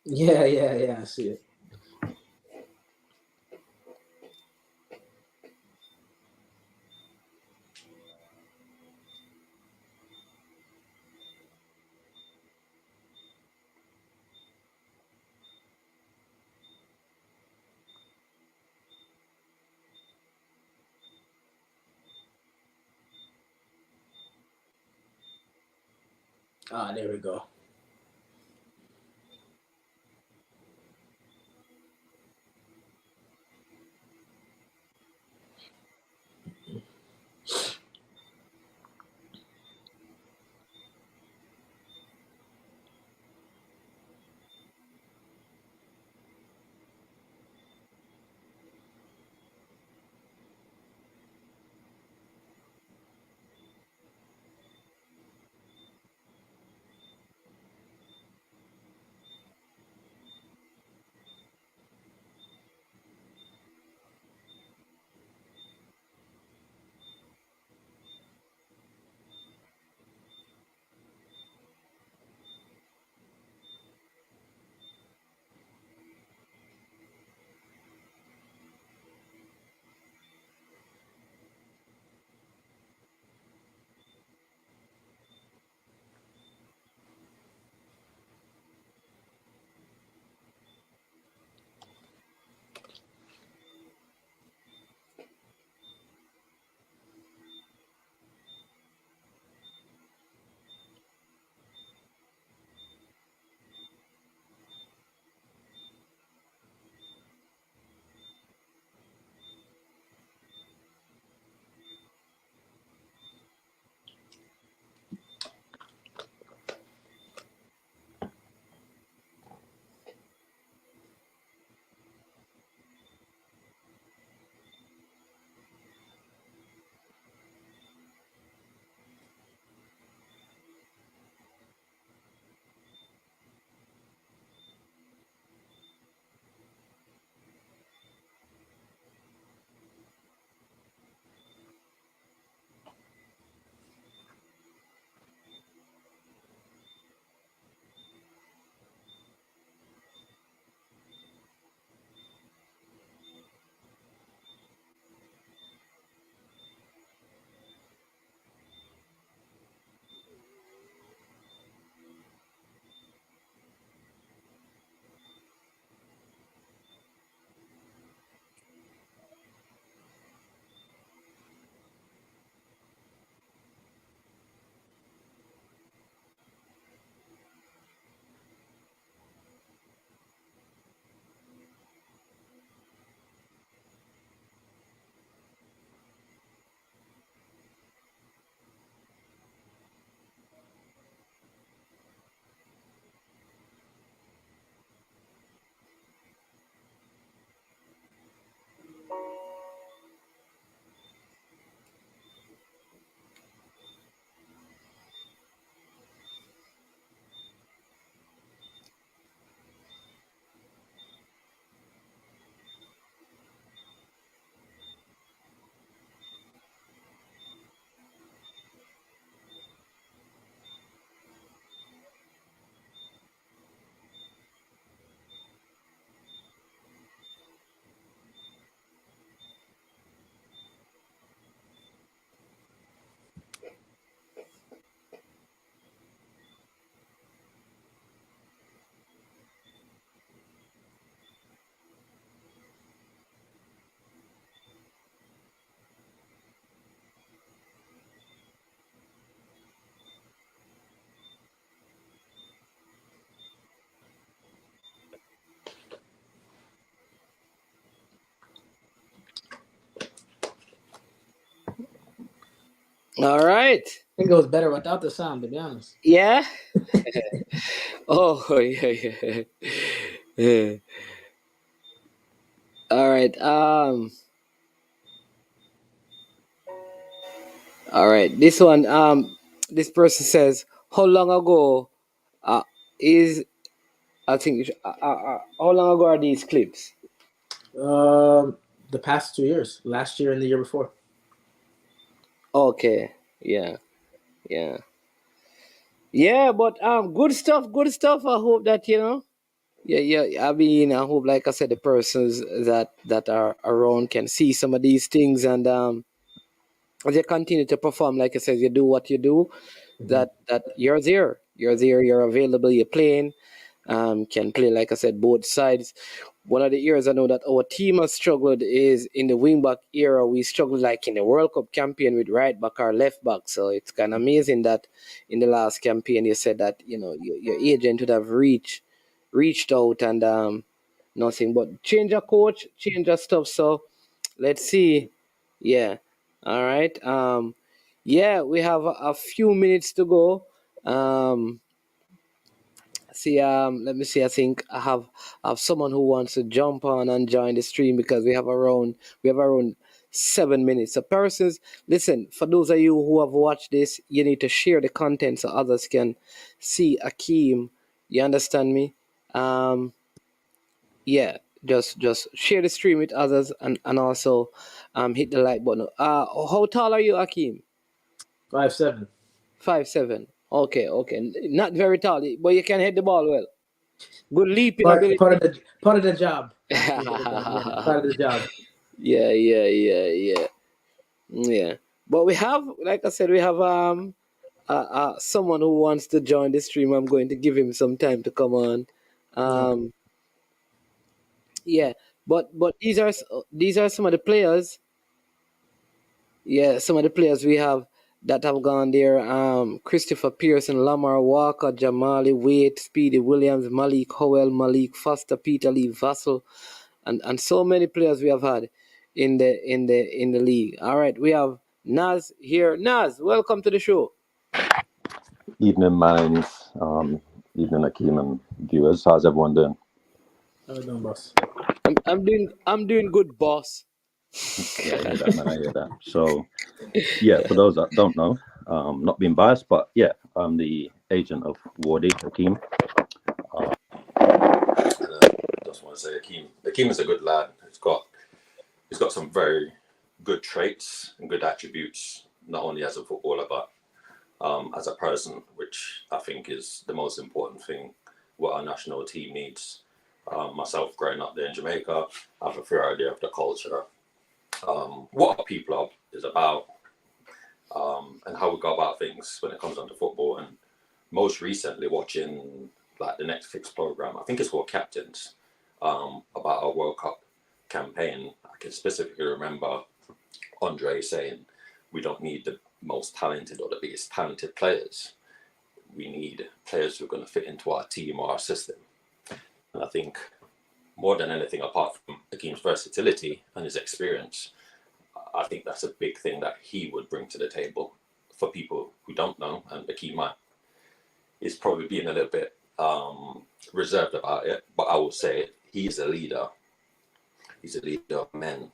Yeah. I see it. Ah, there we go. All right. It goes better without the sound, to be honest. Yeah. Oh yeah. Yeah. All right. All right. This one. This person says, how long ago? Is I think. How long ago are these clips? The past 2 years, last year and the year before. Okay. Yeah. Yeah. Yeah. But good stuff. Good stuff. I hope that Yeah, yeah. I mean, I hope, like I said, the persons that are around can see some of these things, and as you continue to perform, like I said, you do what you do. That you're there, you're available, you're playing. Can play, like I said, both sides. One of the areas I know that our team has struggled is in the wing back era. We struggled like in the World Cup campaign with right back or left back. So it's kind of amazing that in the last campaign you said that your agent would have reached out and nothing but change a coach, change a stuff. So let's see. Yeah. All right. Yeah, we have a few minutes to go. See, let me see. I think I have someone who wants to jump on and join the stream because we have around 7 minutes. So persons, listen, for those of you who have watched this, you need to share the content so others can see Akeem. You understand me? Yeah, just share the stream with others and also hit the like button. How tall are you, Akeem? 5'7". 5'7". Okay, okay. Not very tall, but you can hit the ball well. Good leaping Part, ability. part of the part of the job. Have to get it done. Yeah, part of the job. Yeah. Yeah. But we have, like I said, we have someone who wants to join the stream. I'm going to give him some time to come on. Um, yeah. But these are some of the players. Yeah, some of the players we have that have gone there. Christopher Pearson, Lamar Walker, Jamali Wade, Speedy Williams, Malik Howell, Malik Foster, Peter Lee Vassell, and so many players we have had in the league. All right, we have Naz here. Naz, welcome to the show. Evening, Mines. Evening, Akeem and viewers. How's everyone doing? How we doing, boss? I'm doing good, boss. Yeah, I hear that, man. I hear that. So, yeah, for those that don't know, not being biased, but yeah, I'm the agent of Wardy, Akeem. Just want to say, Akeem is a good lad. He's got some very good traits and good attributes, not only as a footballer but as a person, which I think is the most important thing what our national team needs. Myself growing up there in Jamaica, I have a fair idea of the culture, what our people is about, and how we go about things when it comes down to football. And most recently watching like the Netflix program, I think it's called Captains, about our World Cup campaign. I can specifically remember Andre saying we don't need the most talented or the biggest talented players. We need players who are going to fit into our team or our system. And I think more than anything, apart from Akeem's versatility and his experience, I think that's a big thing that he would bring to the table for people who don't know. And Akeem is probably being a little bit reserved about it, but I will say he's a leader. He's a leader of men.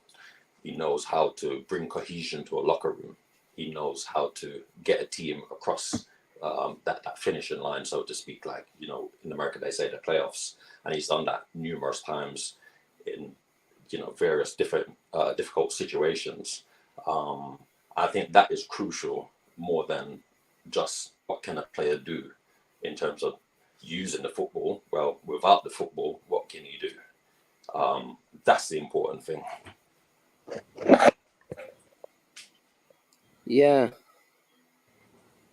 He knows how to bring cohesion to a locker room. He knows how to get a team across that finishing line, so to speak, like, in America they say the playoffs, and he's done that numerous times in various different difficult situations. I think that is crucial more than just what can a player do in terms of using the football. Well, without the football, what can you do? That's the important thing. Yeah.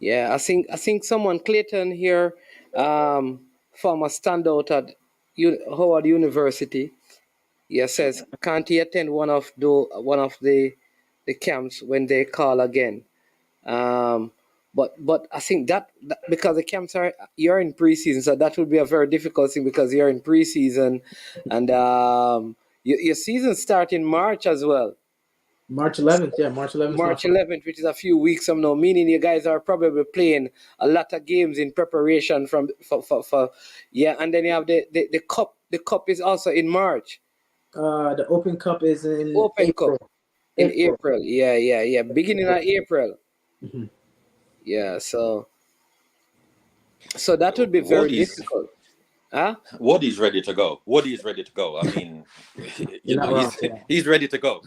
I think someone Clayton here, former standout at Howard University. Yeah, says can't he attend one of the camps when they call again? But I think that because the camps you're in preseason, so that would be a very difficult thing because you're in preseason, and your season start in March as well. March 11th. Yeah, March 11th. March 11th, which is a few weeks from now, meaning you guys are probably playing a lot of games in preparation for yeah, and then you have the cup. The cup is also in March. The Open Cup is in Open April. Cup in April. Yeah. Beginning of April. Mhm. Yeah, so that would be very difficult. Huh? Waddy's ready to go. Waddy's ready to go. I mean, You're not wrong. he's ready to go.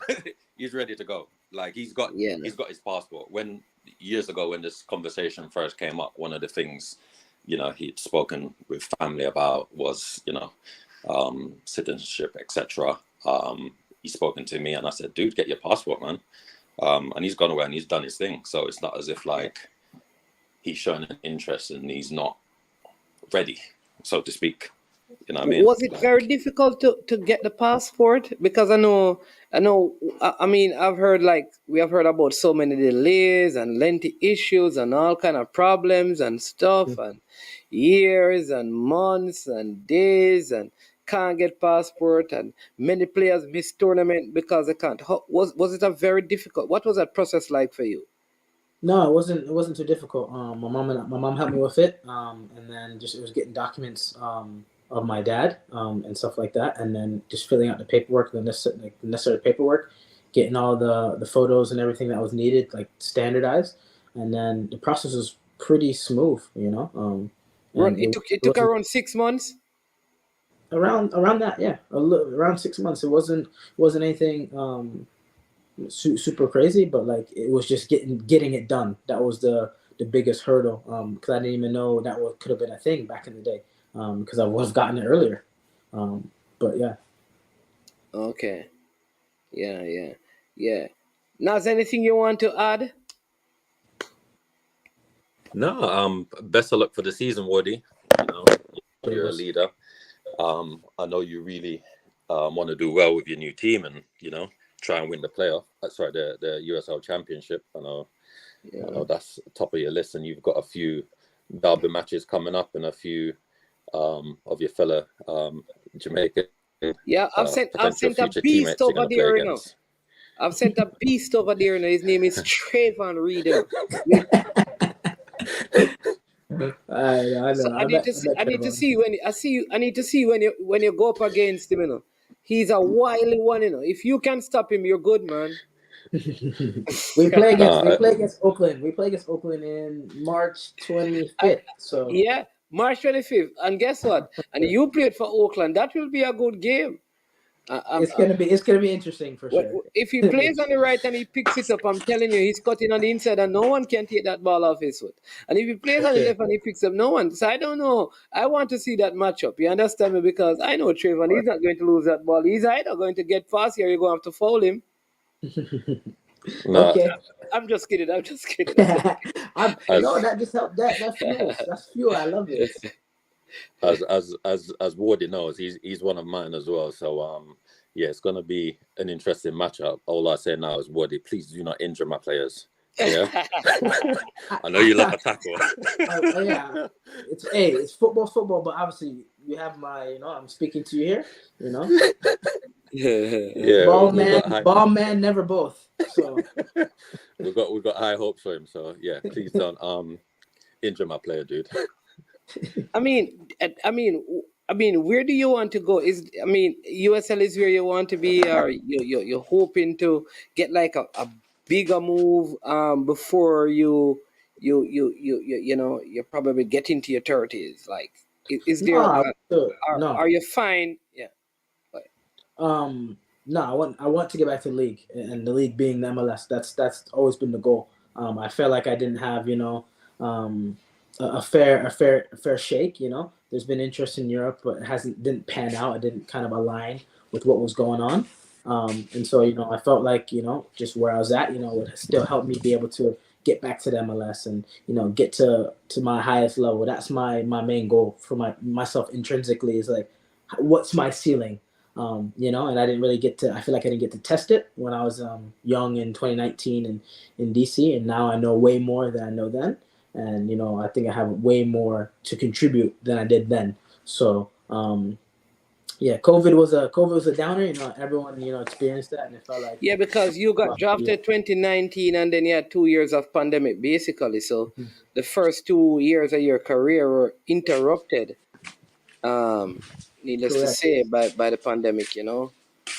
He's ready to go. Like he's got Yeah. his passport. When years ago when this conversation first came up, one of the things, he'd spoken with family about was, citizenship, etc. He's spoken to me and I said, dude, get your passport, man. And he's gone away and he's done his thing. So it's not as if like he's showing an interest and he's not ready, so to speak. You know what I mean? Was it very difficult to get the passport? Because I mean, we have heard about so many delays and lengthy issues and all kind of problems and stuff and years and months and days and can't get passport and many players miss tournament because they can't. Was it a very difficult? What was that process like for you? No, it wasn't too difficult. My mom helped me with it, and then it was getting documents of my dad and stuff like that, and then just filling out the paperwork, the necessary paperwork, getting all the photos and everything that was needed, like standardized, and then the process was pretty smooth, It took around 6 months. Around that, yeah, around 6 months. It wasn't anything super crazy, but like it was just getting it done. That was the biggest hurdle, because I didn't even know that could have been a thing back in the day, because I would have gotten it earlier, but yeah. Okay. Yeah. Now, is there anything you want to add? No, best of luck for the season, Woody. You're a leader. I know you really want to do well with your new team and try and win the playoff. The USL Championship. I know that's top of your list, and you've got a few derby matches coming up and a few of your fellow Jamaican. Yeah, I've sent a beast over there, I've sent a beast over there, His name is Trayvon Reader. I know. So I need to see when you go up against him, He's a wily one, If you can stop him, you're good, man. We play against Oakland. We play against Oakland in March 25th. So yeah, March 25th. And guess what? And you played for Oakland. That will be a good game. It's gonna be interesting for sure. If he plays on the right and he picks it up, I'm telling you, he's cutting on the inside and no one can take that ball off his foot. And if he plays on the left and he picks up, no one. So I don't know. I want to see that matchup. You understand me? Because I know Trayvon, he's not going to lose that ball. He's either going to get past here or you're going to have to foul him. No. Okay. I'm just kidding. No, that just helped. That's fuel. I love it. As Wardy knows, he's one of mine as well. So yeah, it's gonna be an interesting matchup. All I say now is, Wardy, please do not injure my players. Yeah, I know you love a tackle. Yeah, it's football, but obviously you have my, I'm speaking to you here, Yeah, ball man, never both. So we've got high hopes for him. So yeah, please don't injure my player, dude. I mean, where do you want to go? USL is where you want to be, or you're hoping to get like a bigger move before you probably get into your 30s. Like, is there? Are you fine? Yeah. No, I want to get back to the league, and the league being the MLS. That's always been the goal. I felt like I didn't have a fair shake. There's been interest in Europe, but it didn't pan out. It didn't kind of align with what was going on. And so I felt like just where I was at would still help me be able to get back to the MLS and get to my highest level. That's my main goal for myself intrinsically, is like, what's my ceiling? And I didn't really I feel like I didn't get to test it when I was young in 2019 in DC, and now I know way more than I know then. And, I think I have way more to contribute than I did then. So, yeah, COVID was a downer. Everyone experienced that, and it felt like Yeah, because you got rough. Yeah. drafted 2019 and then you had 2 years of pandemic basically. So the first 2 years of your career were interrupted, um, needless to Correct. say, by the pandemic, Yeah.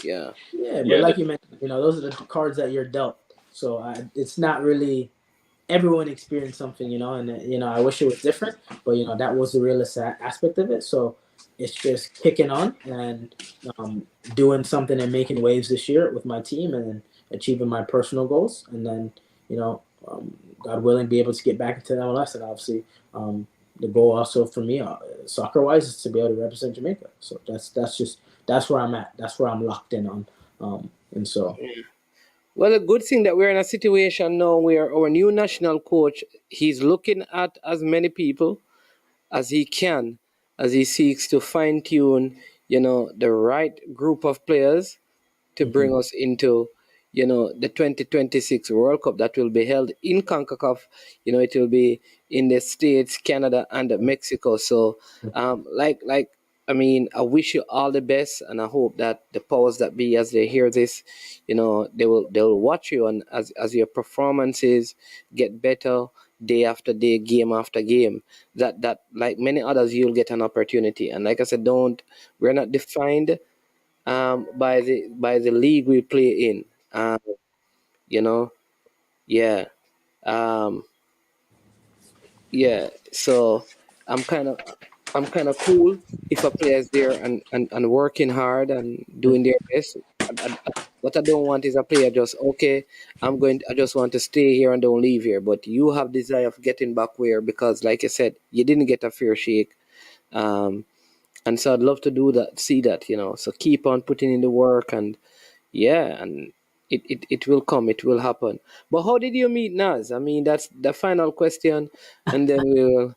Yeah, but Yeah, like you mentioned, those are the cards that you're dealt. So it's not really everyone experienced something, and I wish it was different, but that was the realist aspect of it. So it's just kicking on and doing something and making waves this year with my team, and then achieving my personal goals, and then God willing, be able to get back into MLS, and obviously the goal also for me, soccer wise, is to be able to represent Jamaica. So that's where I'm at. That's where I'm locked in on, and so. Well, a good thing that we're in a situation now where our new national coach, he's looking at as many people as he can as he seeks to fine tune, the right group of players to bring us into, the 2026 World Cup that will be held in CONCACAF. It will be in the States, Canada, and Mexico. So, I mean, I wish you all the best, and I hope that the powers that be, as they hear this, they'll watch you, and as your performances get better day after day, game after game, that like many others, you'll get an opportunity. And like I said, we're not defined by the league we play in. You know, yeah, um, yeah. So I'm kind of I'm kind of cool if a player is there and working hard and doing their best. What I don't want is a player just okay. I just want to stay here and don't leave here. But you have desire of getting back where because, like I said, you didn't get a fair shake. Um, and so I'd love to do that, see that. So keep on putting in the work and yeah, and it will come, it will happen. But how did you meet Nas? I mean, that's the final question, and then we'll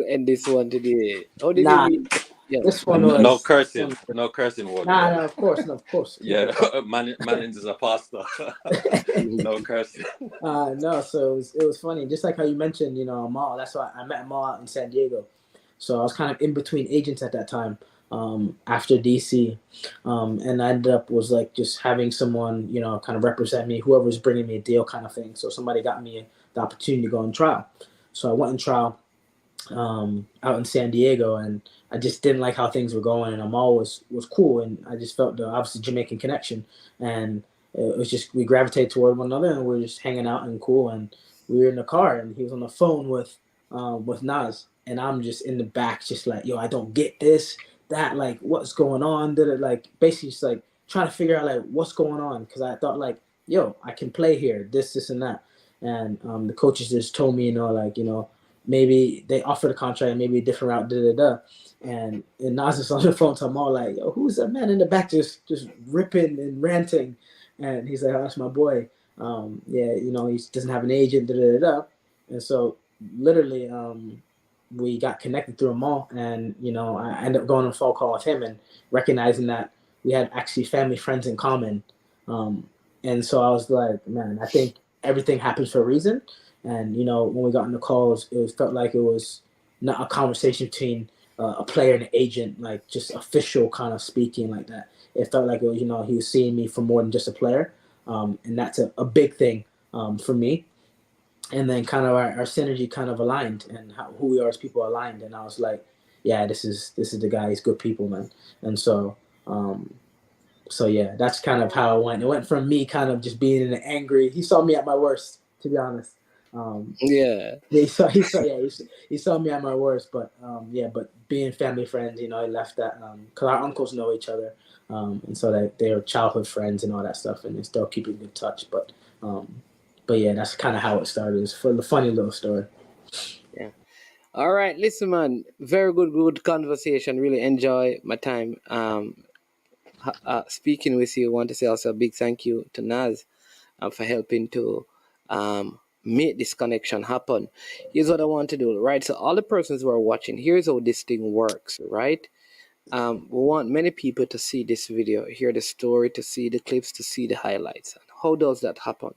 end this one today. How did you Nah, meet? Yeah. this one no was this cursing, one. no cursing word. Nah, Yeah, no, of course, no, of course. yeah. Mannings is a pastor. No cursing. No, so it was funny. Just like how you mentioned, Amal. That's why I met Amal out in San Diego. So I was kind of in between agents at that time, after DC, and I ended up was like just having someone, kind of represent me, whoever was bringing me a deal, kind of thing. So somebody got me the opportunity to go on trial. So I went on trial, out in San Diego, and I just didn't like how things were going. And Amal was cool, and I just felt the obviously Jamaican connection, and it was just we gravitated toward one another, and we were just hanging out and cool. And we were in the car, and he was on the phone with Nas, and I'm just in the back, just like, yo, I don't get this, that, like, what's going on? Did it like basically just like trying to figure out like what's going on, because I thought like, yo, I can play here, this, and that. And the coaches just told me, like, maybe they offered a contract, maybe a different route, And Nas is on the phone to Amal like, yo, who's that man in the back just ripping and ranting? And he's like, oh, that's my boy. Yeah, he doesn't have an agent, And so literally, we got connected through Amal, and I ended up going on a phone call with him and recognizing that we had actually family friends in common. And so I was like, man, I think everything happens for a reason. And when we got on the calls, it felt like it was not a conversation between a player and an agent, like just official kind of speaking like that. It felt like it was, he was seeing me for more than just a player, and that's a big thing for me. And then kind of our synergy kind of aligned, and who we are as people aligned. And I was like, yeah, this is the guy. He's good people, man. And so. So yeah, that's kind of how it went. It went from me kind of just being an angry. He saw me at my worst, to be honest. Yeah. He saw me at my worst, but but being family friends, he left that because our uncles know each other, and so they are childhood friends and all that stuff, and they still keep in good touch. But yeah, that's kind of how it started. It's for the funny little story. Yeah. All right, listen, man. Very good conversation. Really enjoy my time. Speaking with you, I want to say also a big thank you to Naz for helping to make this connection happen. Here's what I want to do, right? So all the persons who are watching, here's how this thing works, right? We want many people to see this video, hear the story, to see the clips, to see the highlights. How does that happen?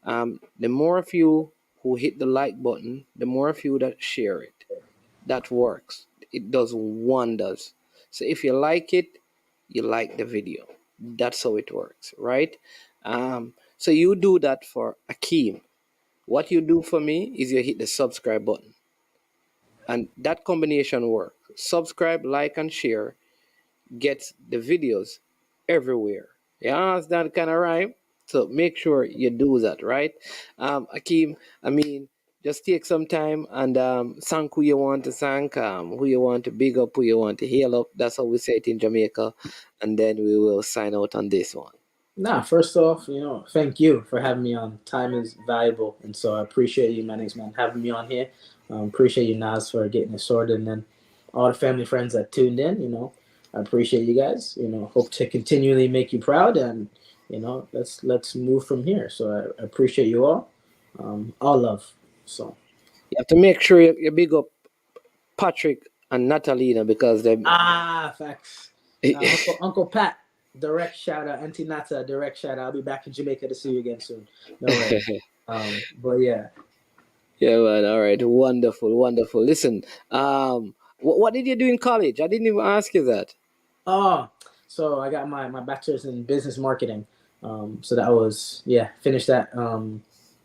The more of you who hit the like button, the more of you that share it. That works. it does wonders. So if you like it, you like the video. That's how it works, right? So you do that for Akeem. What you do for me is you hit the subscribe button. And that combination works. Subscribe, like, and share gets the videos everywhere. Yeah, that's that kind of rhyme. So make sure you do that, right? Akeem, I mean, just take some time and thank who you want to thank, who you want to big up, who you want to heal up. That's how we say it in Jamaica. And then we will sign out on this one. Nah, first off, thank you for having me on. Time is valuable, and so I appreciate you, my next man, having me on here. Appreciate you, Nas, for getting it sorted, and then all the family friends that tuned in. I appreciate you guys. Hope to continually make you proud, and let's move from here. So I appreciate you all. All love. So you have to make sure you big up Patrick and Natalina because they facts. Uncle Pat. Direct shout out, Auntie Nata. Direct shout out. I'll be back in Jamaica to see you again soon. No way. But yeah. Yeah, man. All right. Wonderful, wonderful. Listen, what did you do in college? I didn't even ask you that. So I got my bachelor's in business marketing. So that was finished that.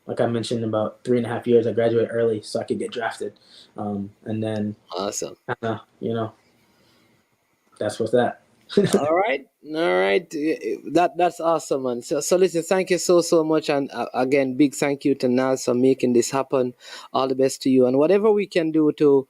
Like I mentioned, about 3.5 years. I graduated early so I could get drafted. And then awesome. That's what's that. All right. That's awesome, man. So listen, thank you so much, and again, big thank you to Nas for making this happen. All the best to you, and whatever we can do to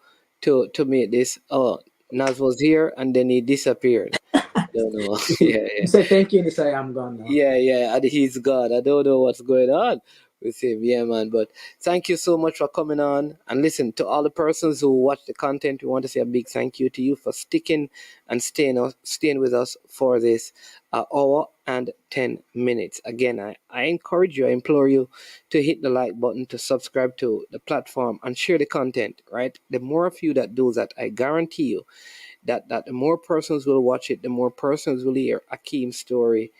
make this. Oh, Nas was here and then he disappeared. Don't know. Yeah. You say thank you and you say I'm gone now. Yeah, and he's gone. I don't know what's going on with him. Yeah, man. But thank you so much for coming on. And listen, to all the persons who watch the content, we want to say a big thank you to you for sticking and staying with us for this hour and 10 minutes. Again, I encourage you, I implore you to hit the like button, to subscribe to the platform and share the content, right? The more of you that do that, I guarantee you that the more persons will watch it, the more persons will hear Akeem's story,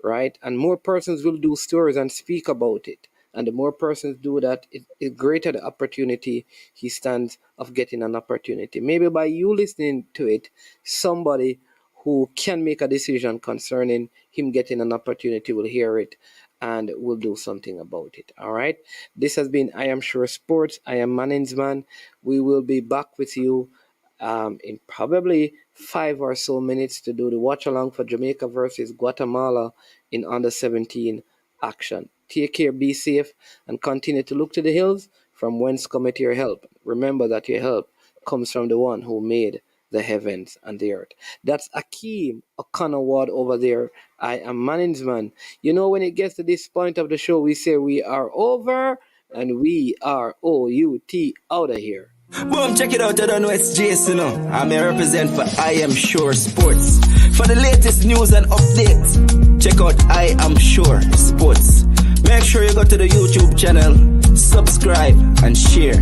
right? And more persons will do stories and speak about it. And the more persons do that, the greater the opportunity he stands of getting an opportunity. Maybe by you listening to it, somebody who can make a decision concerning him getting an opportunity will hear it and will do something about it. All right. This has been I Am Sure Sports. I am Manning's Man. We will be back with you in probably 5 or so minutes to do the watch along for Jamaica versus Guatemala in under 17 action. Take care, be safe, and continue to look to the hills from whence cometh your help. Remember that your help comes from the one who made the heavens and the earth. That's Akeem O'Connor Ward over there. I am Manning's Man. When it gets to this point of the show, we say we are over and we are OUT out of here. Boom, check it out. I don't know it's Jason. I'm a represent for I Am Sure Sports. For the latest news and updates, check out I Am Sure Sports. Make sure you go to the YouTube channel, subscribe and share.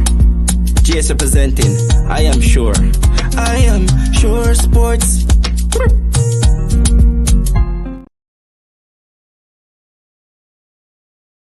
Jace representing I Am Sure. I Am Sure Sports.